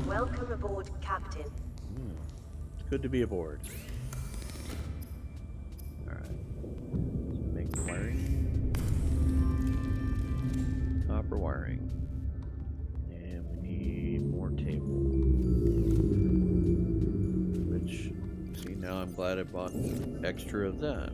Welcome aboard, Captain. It's good to be aboard. Wiring, and we need more tape. glad I bought extra of that.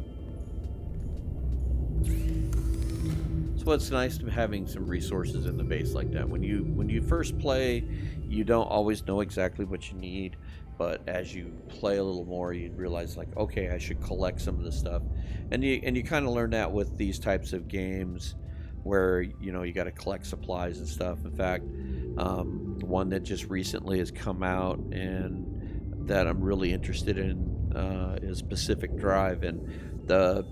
So it's nice to having some resources in the base like that. When you first play, you don't always know exactly what you need, but as you play a little more, you realize like, okay, I should collect some of this stuff, and you kind of learn that with these types of games, where you got to collect supplies and stuff. In fact, one that just recently has come out and that I'm really interested in is Pacific Drive, and the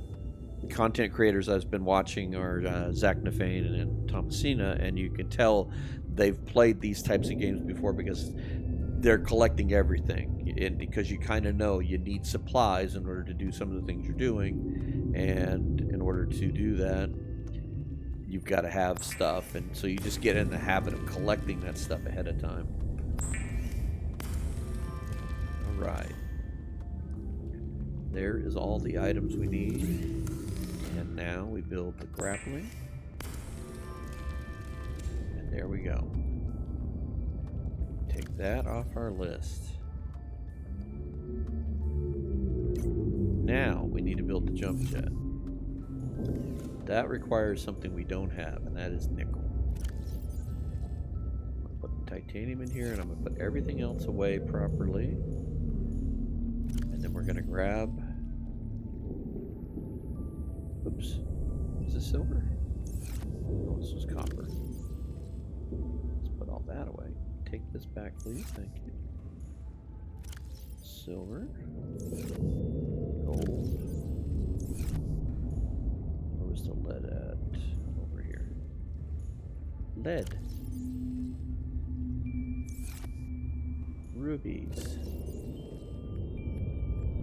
content creators I've been watching are Zach Nafane and Thomasina, and you can tell they've played these types of games before because they're collecting everything, and because you kind of know you need supplies in order to do some of the things you're doing, and in order to do that, you've got to have stuff, and so you just get in the habit of collecting that stuff ahead of time. All right, there is all the items we need. And now we build the grappling. And there we go. Take that off our list. Now we need to build the jump jet. That requires something we don't have, and that is nickel. I'm going to put titanium in here, and I'm going to put everything else away properly. And then we're going to grab... Oops. Is this silver? Oh, this was copper. Let's put all that away. Take this back, please. Thank you. Silver. Gold. Where was the lead at? Over here. Lead. Rubies.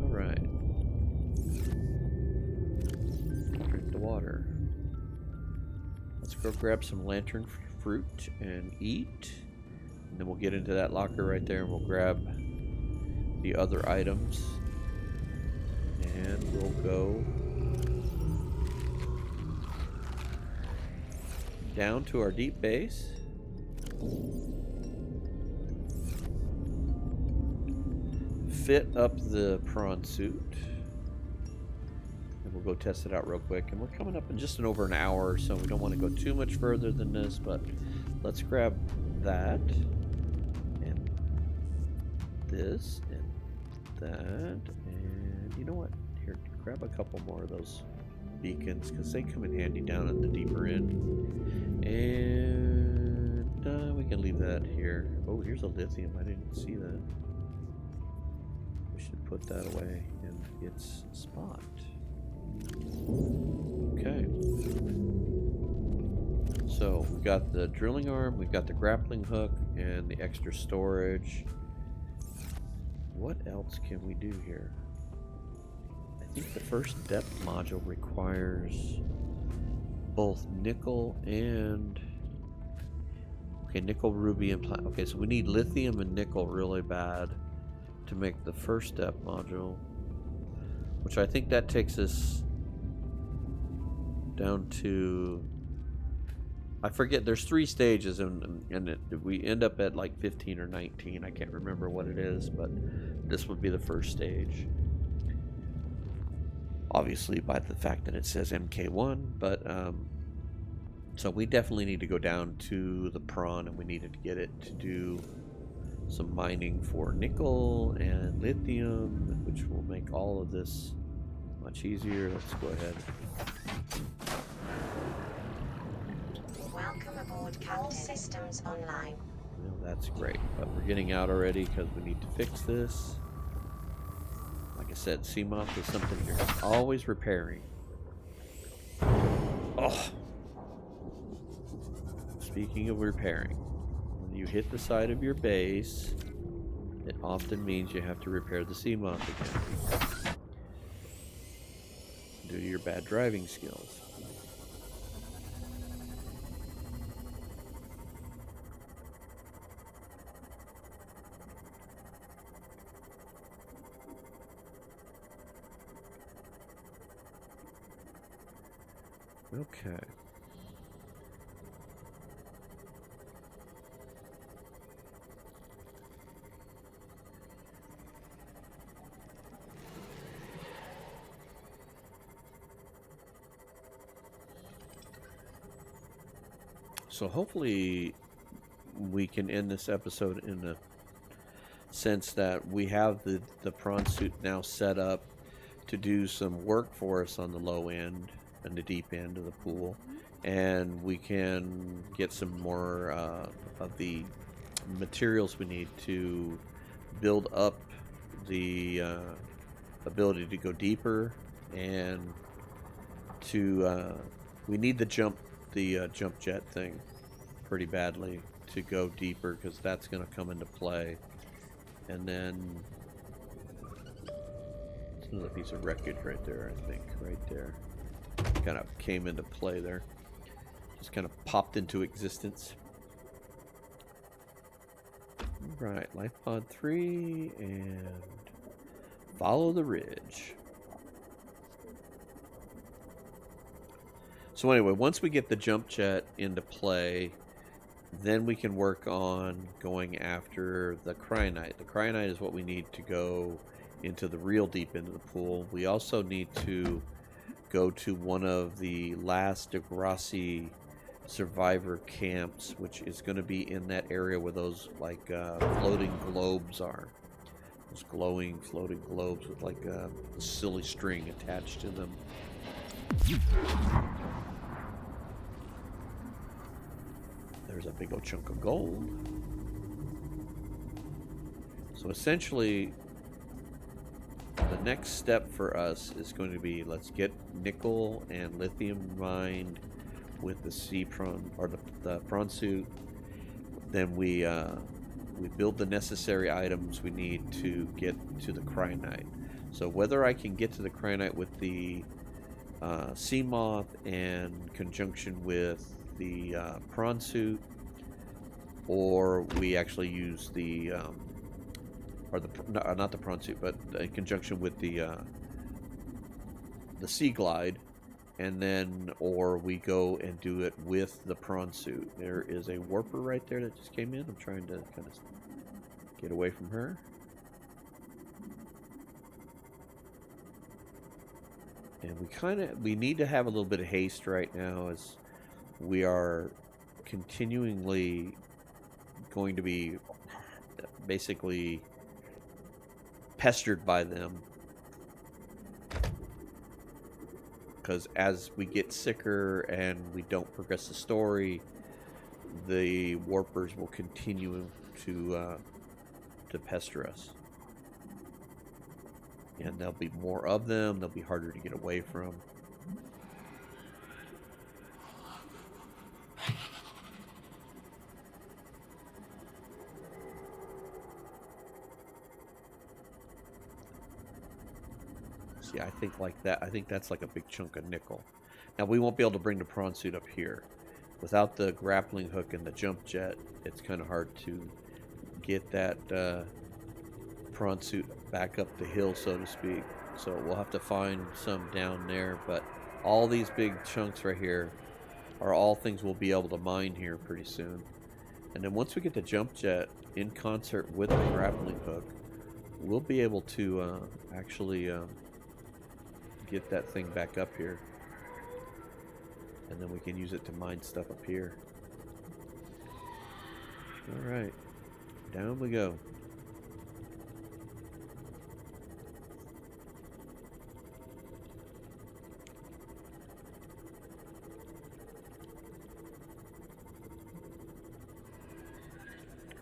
Alright. Drink the water. Let's go grab some lantern fruit and eat. And then we'll get into that locker right there and we'll grab the other items. And we'll go down to our deep base. Fit up the prawn suit. And we'll go test it out real quick. And we're coming up in just over an hour or so. We don't want to go too much further than this, but let's grab that. And this and that. And you know what? Here, grab a couple more of those beacons because they come in handy down at the deeper end. And we can leave that here. Oh, here's a lithium. I didn't see that. We should put that away in its spot. Okay. So we've got the drilling arm, we've got the grappling hook, and the extra storage. What else can we do here? I think the first depth module requires both nickel and... Okay, nickel, ruby, and platinum. Okay, so we need lithium and nickel really bad to make the first step module, which I think that takes us down to, I forget, there's 3 stages, and we end up at like 15 or 19. I can't remember what it is, but this would be the first stage. Obviously by the fact that it says MK1, but so we definitely need to go down to the prawn, and we needed to get it to do some mining for nickel and lithium, which will make all of this much easier. Let's go ahead. Welcome aboard. All systems online. Well, that's great, but we're getting out already because we need to fix this. Like I said, CMOP is something you're always repairing. Oh! Speaking of repairing, when you hit the side of your base, it often means you have to repair the CMOP again due to your bad driving skills. Okay. So hopefully we can end this episode in a sense that we have the prawn suit now set up to do some work for us on the low end and the deep end of the pool, and we can get some more of the materials we need to build up the ability to go deeper, and to we need the jump jet thing pretty badly to go deeper, because that's going to come into play. And then this is a piece of wreckage right there, I think, right there. Kind of came into play there. Just kind of popped into existence. Right, life pod 3 and follow the ridge. So anyway, once we get the jump jet into play, then we can work on going after the cryonite. The cryonite is what we need to go into the real deep end of the pool. We also need to go to one of the last Degrassi survivor camps, which is going to be in that area where those like floating globes are. Those glowing floating globes with like a silly string attached to them. There's a big old chunk of gold. So essentially, the next step for us is going to be, let's get nickel and lithium mined with the sea prawn, or the prawn suit. Then we build the necessary items we need to get to the cryonite. So whether I can get to the cryonite with the sea moth in conjunction with the prawn suit, or we actually use the not the prawn suit, but in conjunction with the sea glide, and then or we go and do it with the prawn suit. There is a warper right there that just came in. I'm trying to kind of get away from her. And we need to have a little bit of haste right now, as we are continually going to be basically pestered by them, because as we get sicker and we don't progress the story, the warpers will continue to pester us. And there'll be more of them. They'll be harder to get away from. See, I think like that. I think that's like a big chunk of nickel. Now, we won't be able to bring the prawn suit up here. Without the grappling hook and the jump jet, it's kind of hard to get that prawn suit back up the hill, so to speak. So we'll have to find some down there, but all these big chunks right here are all things we'll be able to mine here pretty soon. And then once we get the jump jet in concert with the grappling hook, we'll be able to actually get that thing back up here. And then we can use it to mine stuff up here. Alright, down we go.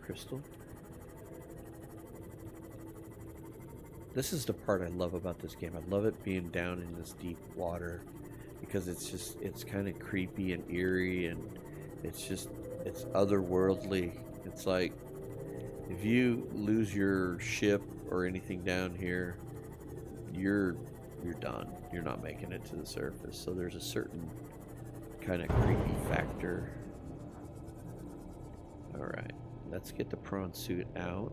Crystal. This is the part I love about this game. I love it being down in this deep water, because it's kind of creepy and eerie, and it's otherworldly. It's like if you lose your ship or anything down here, you're done. You're not making it to the surface. So there's a certain kind of creepy factor. All right, let's get the prawn suit out.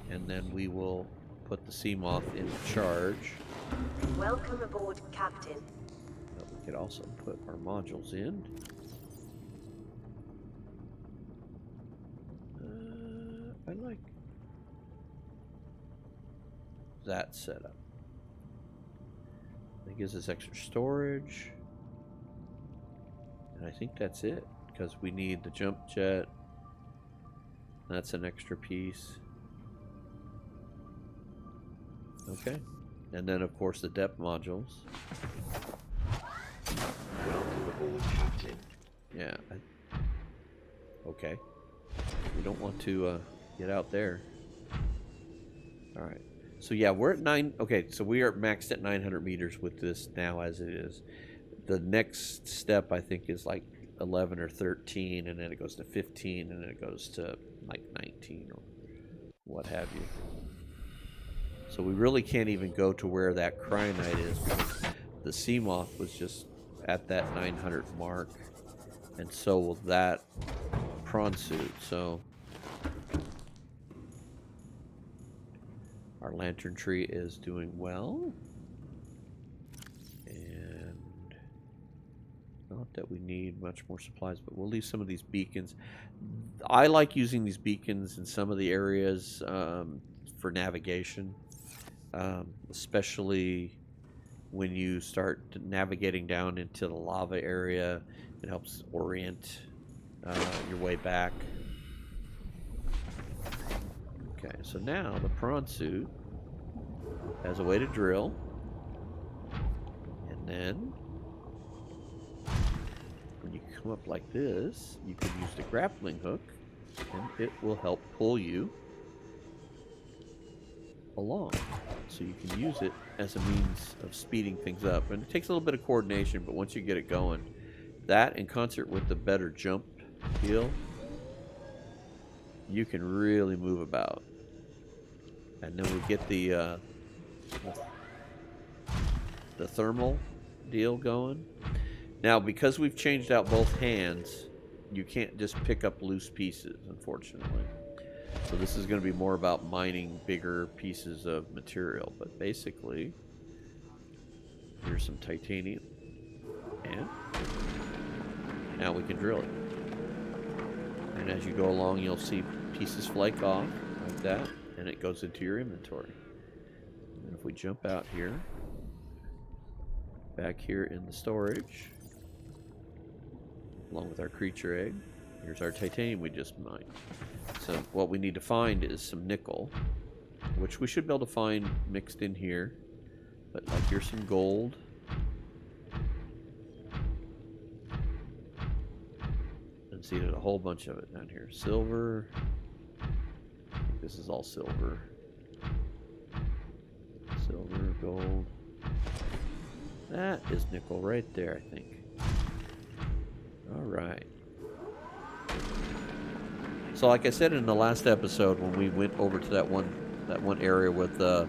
And then we will put the sea moth in charge. Welcome aboard, Captain. But we could also put our modules in. I like that setup. It gives us extra storage. And I think that's it, because we need the jump jet. That's an extra piece. Okay. And then, of course, the depth modules. Welcome aboard, Captain. Yeah. Okay. We don't want to get out there. All right. So, yeah, we're at 9. Okay, so we are maxed at 900 meters with this now as it is. The next step, I think, is like 11 or 13, and then it goes to 15, and then it goes to like 19 or what have you. So we really can't even go to where that cryonite is, because the Seamoth was just at that 900 mark, and so will that prawn suit. So our lantern tree is doing well, and not that we need much more supplies, but we'll leave some of these beacons. I like using these beacons in some of the areas for navigation. Especially when you start navigating down into the lava area. It helps orient your way back. Okay, so now the prawn suit has a way to drill, and then when you come up like this, you can use the grappling hook, and it will help pull you along. So you can use it as a means of speeding things up. And it takes a little bit of coordination, but once you get it going, that in concert with the better jump deal, you can really move about. And then we get the thermal deal going. Now, because we've changed out both hands, you can't just pick up loose pieces, unfortunately. So this is going to be more about mining bigger pieces of material. But basically, here's some titanium. And now we can drill it. And as you go along, you'll see pieces flake off like that, and it goes into your inventory. And if we jump out here, back here in the storage, along with our creature egg, here's our titanium we just mined. So what we need to find is some nickel, which we should be able to find mixed in here. But like, here's some gold. And see, there's a whole bunch of it down here. Silver. I think this is all silver. Silver, gold. That is nickel right there, I think. All right. So like I said in the last episode, when we went over to that one area with the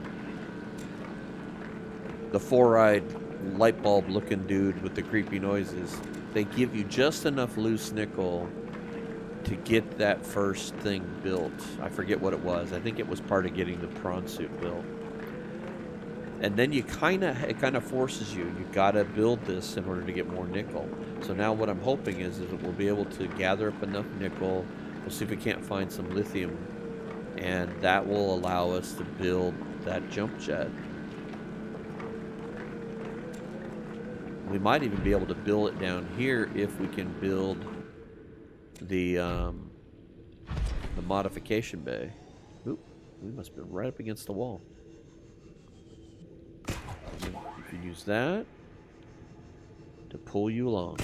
four-eyed light bulb looking dude with the creepy noises, they give you just enough loose nickel to get that first thing built. I forget what it was. I think it was part of getting the prawn suit built. And then it kind of forces you. You gotta build this in order to get more nickel. So now what I'm hoping is that we'll be able to gather up enough nickel. We'll see if we can't find some lithium, and that will allow us to build that jump jet. We might even be able to build it down here if we can build the modification bay. Oop, we must have been right up against the wall. You can use that to pull you along.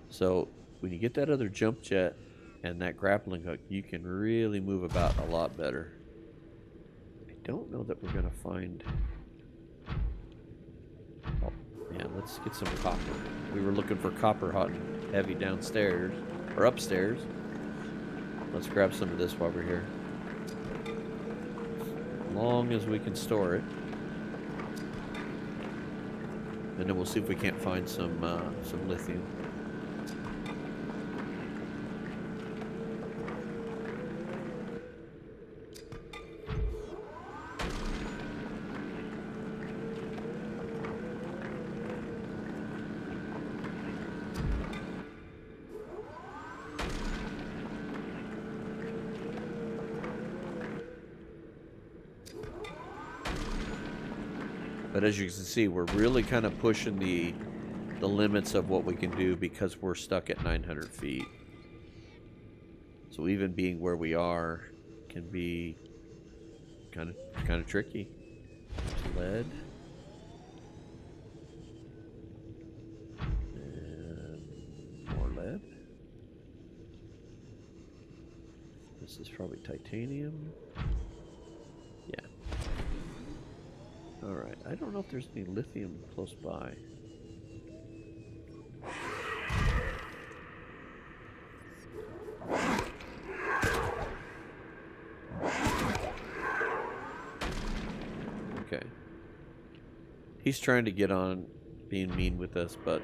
So when you get that other jump jet and that grappling hook, you can really move about a lot better. I don't know that we're going to find... Oh, man, let's get some copper. We were looking for copper hot and heavy downstairs, or upstairs. Let's grab some of this while we're here. As long as we can store it. And then we'll see if we can't find some lithium. But as you can see, we're really kind of pushing the limits of what we can do because we're stuck at 900 feet. So even being where we are can be kind of tricky. There's lead. And more lead. This is probably titanium. Yeah. Alright, I don't know if there's any lithium close by. Okay. He's trying to get on being mean with us, but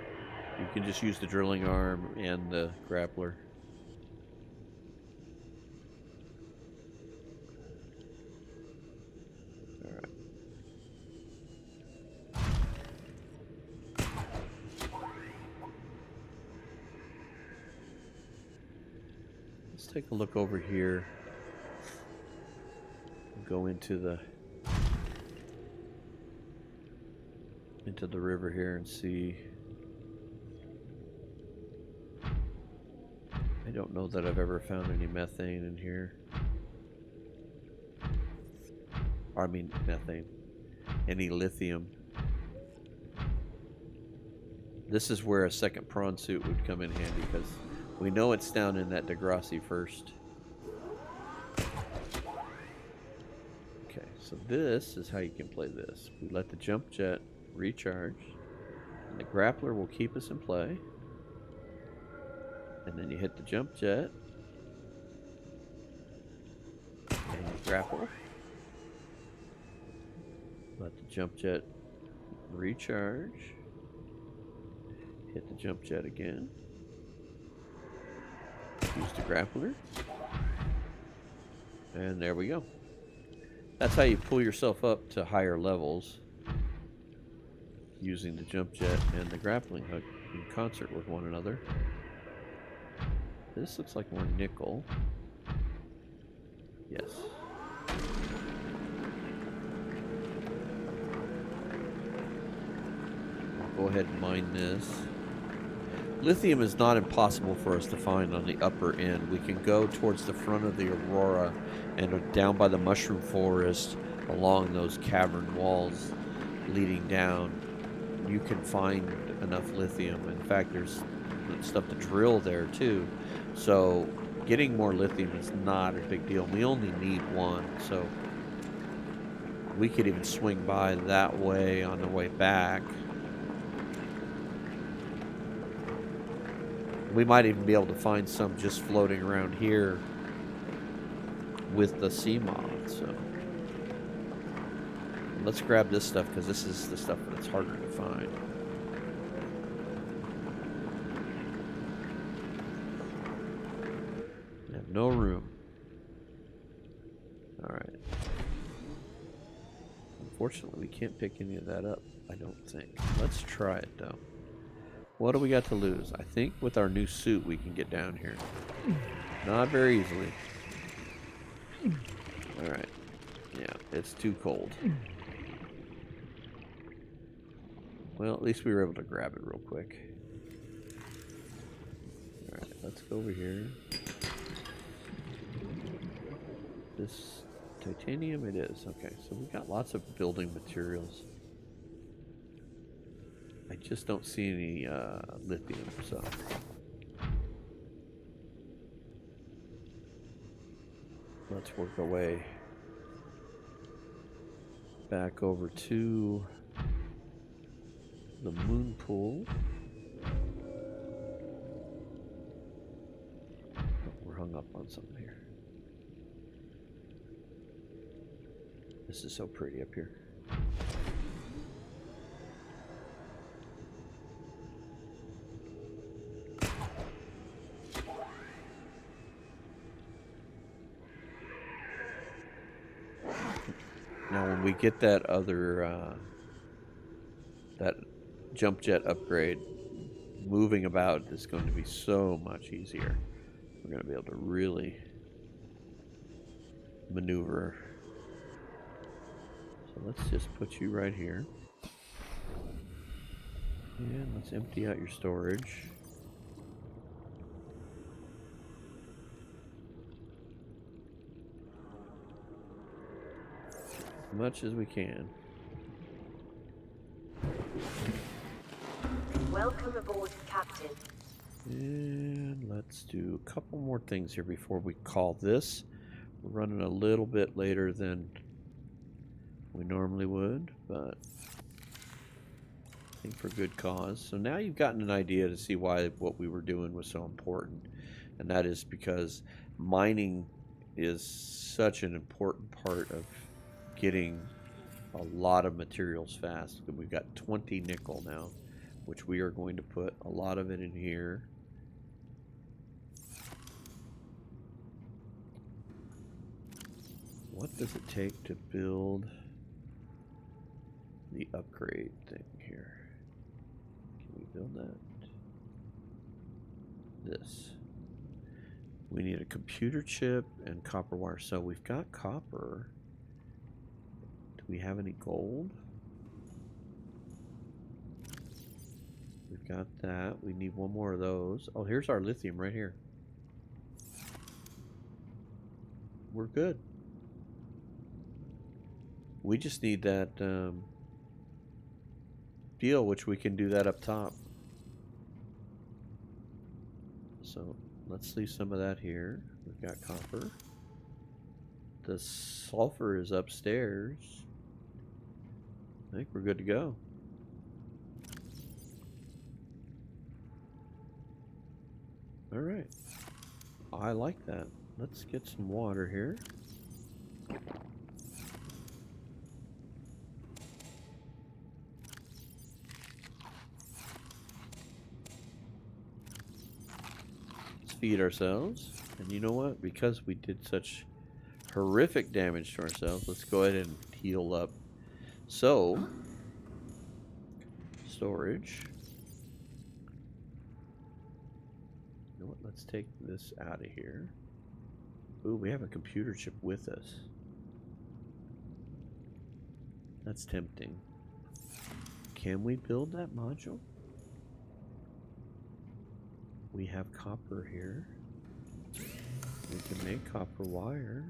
you can just use the drilling arm and the grappler. Alright. Let's take a look over here. Go into the river here and see. I don't know that I've ever found any methane in here. Or, I mean methane. Any lithium. This is where a second prawn suit would come in handy because we know it's down in that Degrassi first. Okay, so this is how you can play this. We let the jump jet recharge, and the grappler will keep us in play. And then you hit the jump jet, and you grapple. Let the jump jet recharge. Hit the jump jet again. Use the grappler. And there we go. That's how you pull yourself up to higher levels. Using the jump jet and the grappling hook in concert with one another. This looks like more nickel. Yes. I'll go ahead and mine this. Lithium is not impossible for us to find on the upper end. We can go towards the front of the Aurora and down by the mushroom forest along those cavern walls leading down. You can find enough lithium. In fact, there's stuff to drill there too. So getting more lithium is not a big deal. We only need one, so we could even swing by that way on the way back. We might even be able to find some just floating around here with the sea moth. So let's grab this stuff because this is the stuff that's harder to find. We have no room. Alright. Unfortunately, we can't pick any of that up, I don't think. Let's try it though. What do we got to lose? I think with our new suit we can get down here. Not very easily. Alright. Yeah, it's too cold. Well, at least we were able to grab it real quick. Alright, let's go over here. This titanium it is. Okay, so we got lots of building materials. I just don't see any lithium, so. Let's work our way back over to the moon pool. Oh, we're hung up on something here. This is so pretty up here. Now when we get that other that jump jet upgrade, moving about is going to be so much easier. We're going to be able to really maneuver. So let's just put you right here. And let's empty out your storage. As much as we can. Welcome aboard, Captain. And let's do a couple more things here before we call this. We're running a little bit later than we normally would, but I think for good cause. So now you've gotten an idea to see why what we were doing was so important. And that is because mining is such an important part of getting a lot of materials fast. We've got 20 nickel now, which we are going to put a lot of it in here. What does it take to build the upgrade thing here? Can we build that? This. We need a computer chip and copper wire. So we've got copper. Do we have any gold? We've got that. We need one more of those. Oh, here's our lithium right here. We're good. We just need that deal, which we can do that up top. So let's leave some of that here. We've got copper. The sulfur is upstairs. I think we're good to go. All right. I like that. Let's get some water here. Let's feed ourselves. And you know what? Because we did such horrific damage to ourselves, let's go ahead and heal up. So, storage. You know what? Let's take this out of here. Ooh, we have a computer chip with us. That's tempting. Can we build that module? We have copper here. We can make copper wire.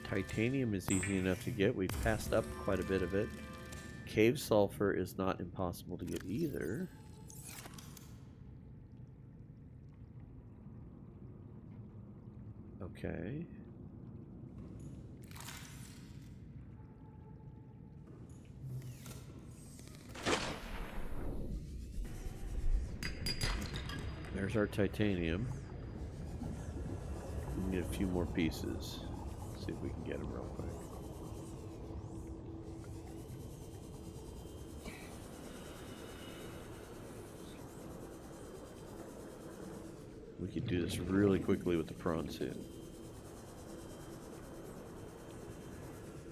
Titanium is easy enough to get. We've passed up quite a bit of it. Cave sulfur is not impossible to get either. Okay. There's our titanium. We need a few more pieces. Let's see if we can get them real quick. We could do this really quickly with the prawn suit.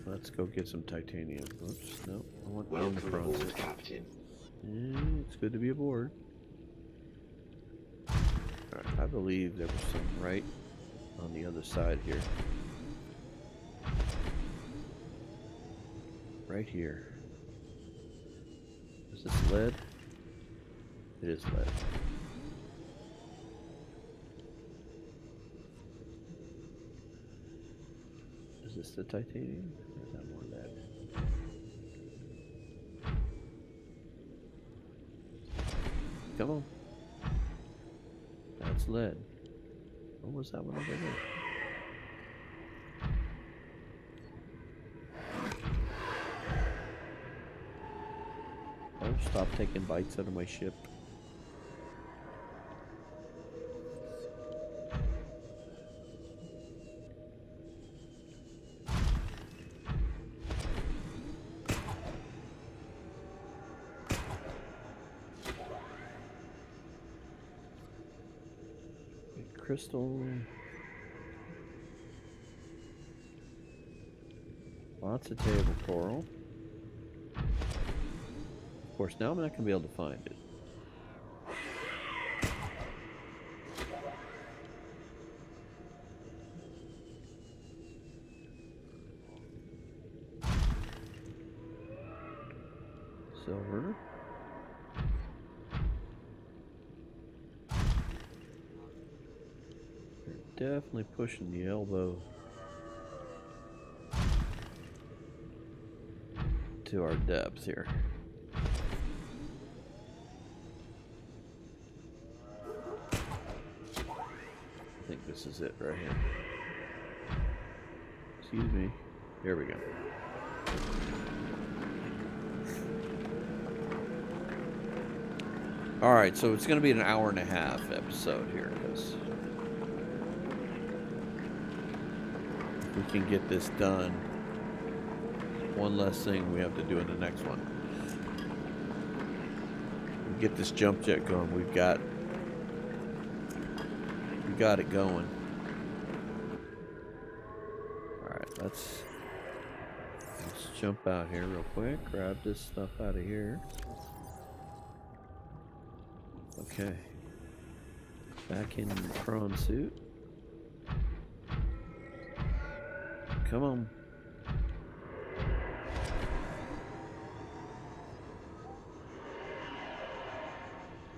Let's go get some titanium. Oops, no, I want in the prawn suit. Captain. It's good to be aboard. Alright, I believe there was some right on the other side here. Right here. Is this lead? It is lead. Is this the titanium? Or is that more lead? Come on. That's lead. What was that one over there? Oh, stop taking bites out of my ship. Crystal. Lots of table coral. Of course, now I'm not going to be able to find it. silver. They're definitely pushing the elbow to our depth here. I think this is it right here. Excuse me. There we go. Alright, so it's going to be an hour and a half episode here, because if we can get this done, one less thing we have to do in the next one. We get this jump jet going, we got it going. Alright, let's jump out here real quick, grab this stuff out of here. Okay. Back in the prawn suit. Come on.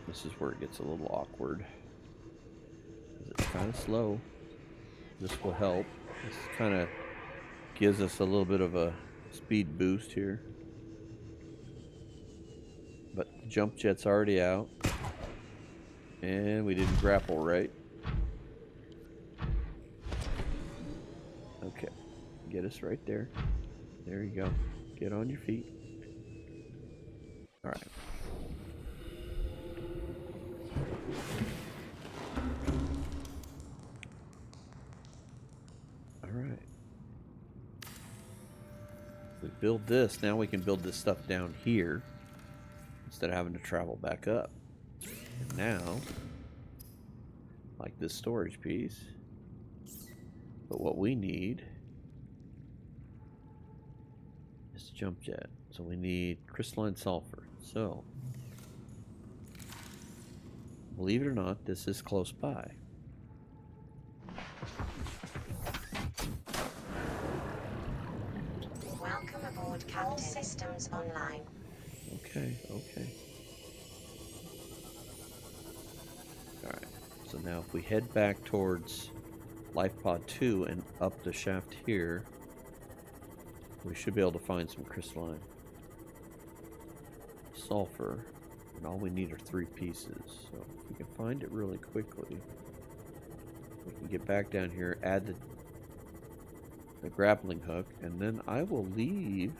This is where it gets a little awkward. It's kind of slow. This will help. This kind of gives us a little bit of a speed boost here. But the jump jet's already out. And we didn't grapple right. Okay. Get us right there. There you go. Get on your feet. Alright. Alright. We build this. Now we can build this stuff down here instead of having to travel back up. And now, like this storage piece, but what we need is jump jet. So we need crystalline sulfur. So, believe it or not, this is close by. Welcome aboard, Captain. All systems online. Okay, okay. Alright, so now if we head back towards Life Pod 2 and up the shaft here, we should be able to find some crystalline sulfur, and all we need are 3 pieces. So if we can find it really quickly, we can get back down here, add the grappling hook, and then I will leave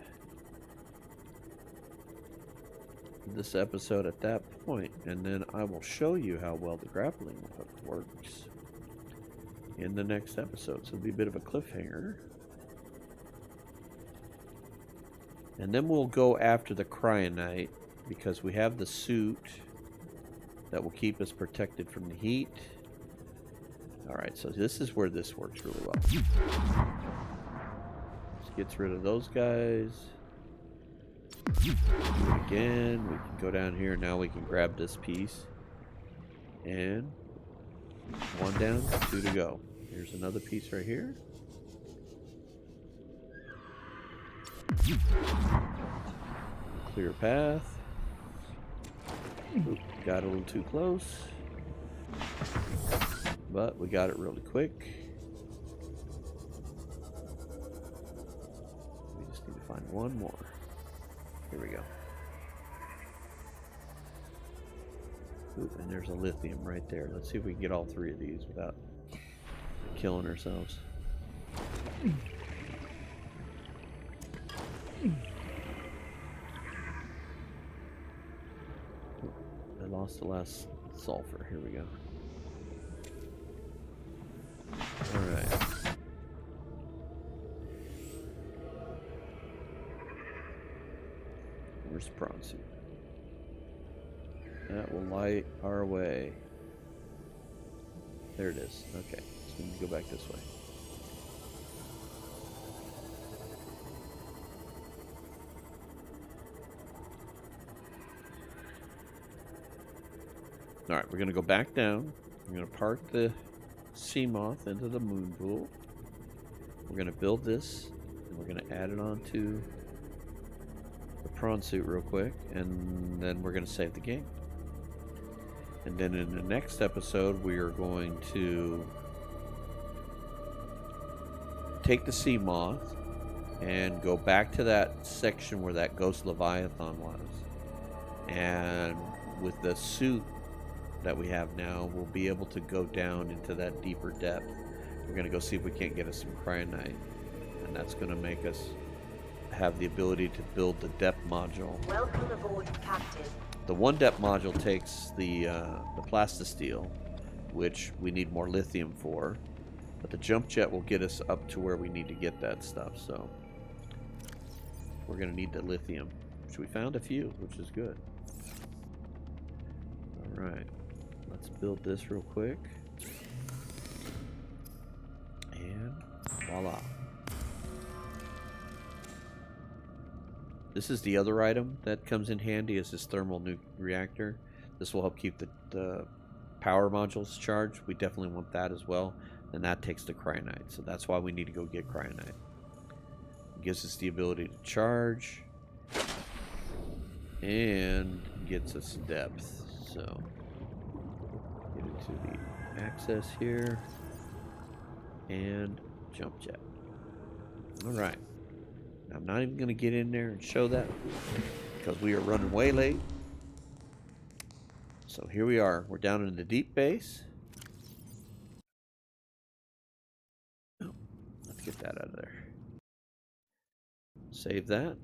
this episode at that point, and then I will show you how well the grappling hook works in the next episode. So it'll be a bit of a cliffhanger. And then we'll go after the cryonite, because we have the suit that will keep us protected from the heat. Alright, so this is where this works really well. This gets rid of those guys. Do it again. We can go down here. Now we can grab this piece. And 1 down, 2 to go. Here's another piece right here. Clear path. Oop, got a little too close. But we got it really quick. We just need to find 1 more. Here we go. Ooh, and there's a lithium right there. Let's see if we can get all 3 of these without killing ourselves. I lost the last sulfur. Here we go. Alright. Where's the prawn suit? That will light our way. There it is. Okay, so we need to go back this way. Alright, we're going to go back down. We're going to park the sea moth into the moon pool. We're going to build this, and we're going to add it onto the prawn suit real quick, and then we're going to save the game. And then in the next episode, we are going to take the sea moth and go back to that section where that ghost leviathan was. And with the suit that we have now, we'll be able to go down into that deeper depth. We're going to go see if we can't get us some cryonite, and that's going to make us have the ability to build the depth module. Welcome aboard, Captain. The one depth module takes the plastisteel, which we need more lithium for, but the jump jet will get us up to where we need to get that stuff. So we're going to need the lithium, which we found a few, which is good. All right, let's build this real quick, and voila. This is the other item that comes in handy, is this thermal reactor. This will help keep the power modules charged. We definitely want that as well. And that takes the cryonite. So that's why we need to go get cryonite. It gives us the ability to charge. And gets us depth. So get into the access here. And jump jet. Alright. I'm not even going to get in there and show that because we are running way late. So here we are. We're down in the deep base. Oh, let's get that out of there. Save that.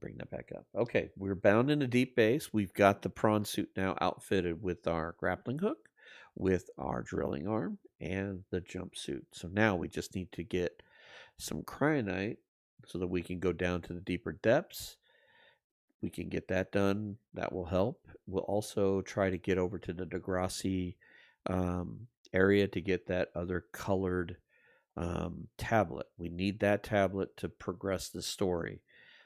Bring that back up. Okay, we're bound in the deep base. We've got the prawn suit now outfitted with our grappling hook, with our drilling arm, and the jumpsuit. So now we just need to get some cryonite so that we can go down to the deeper depths. We can get that done. That will help. We'll also try to get over to the Degrassi area to get that other colored tablet. We need that tablet to progress the story.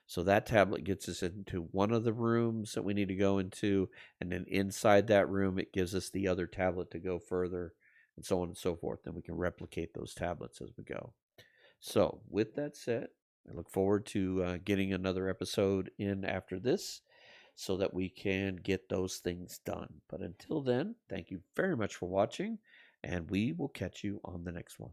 So that tablet gets us into one of the rooms that we need to go into, and then inside that room it gives us the other tablet to go further, and so on and so forth. Then we can replicate those tablets as we go. So with that said, I look forward to getting another episode in after this so that we can get those things done. But until then, thank you very much for watching, and we will catch you on the next one.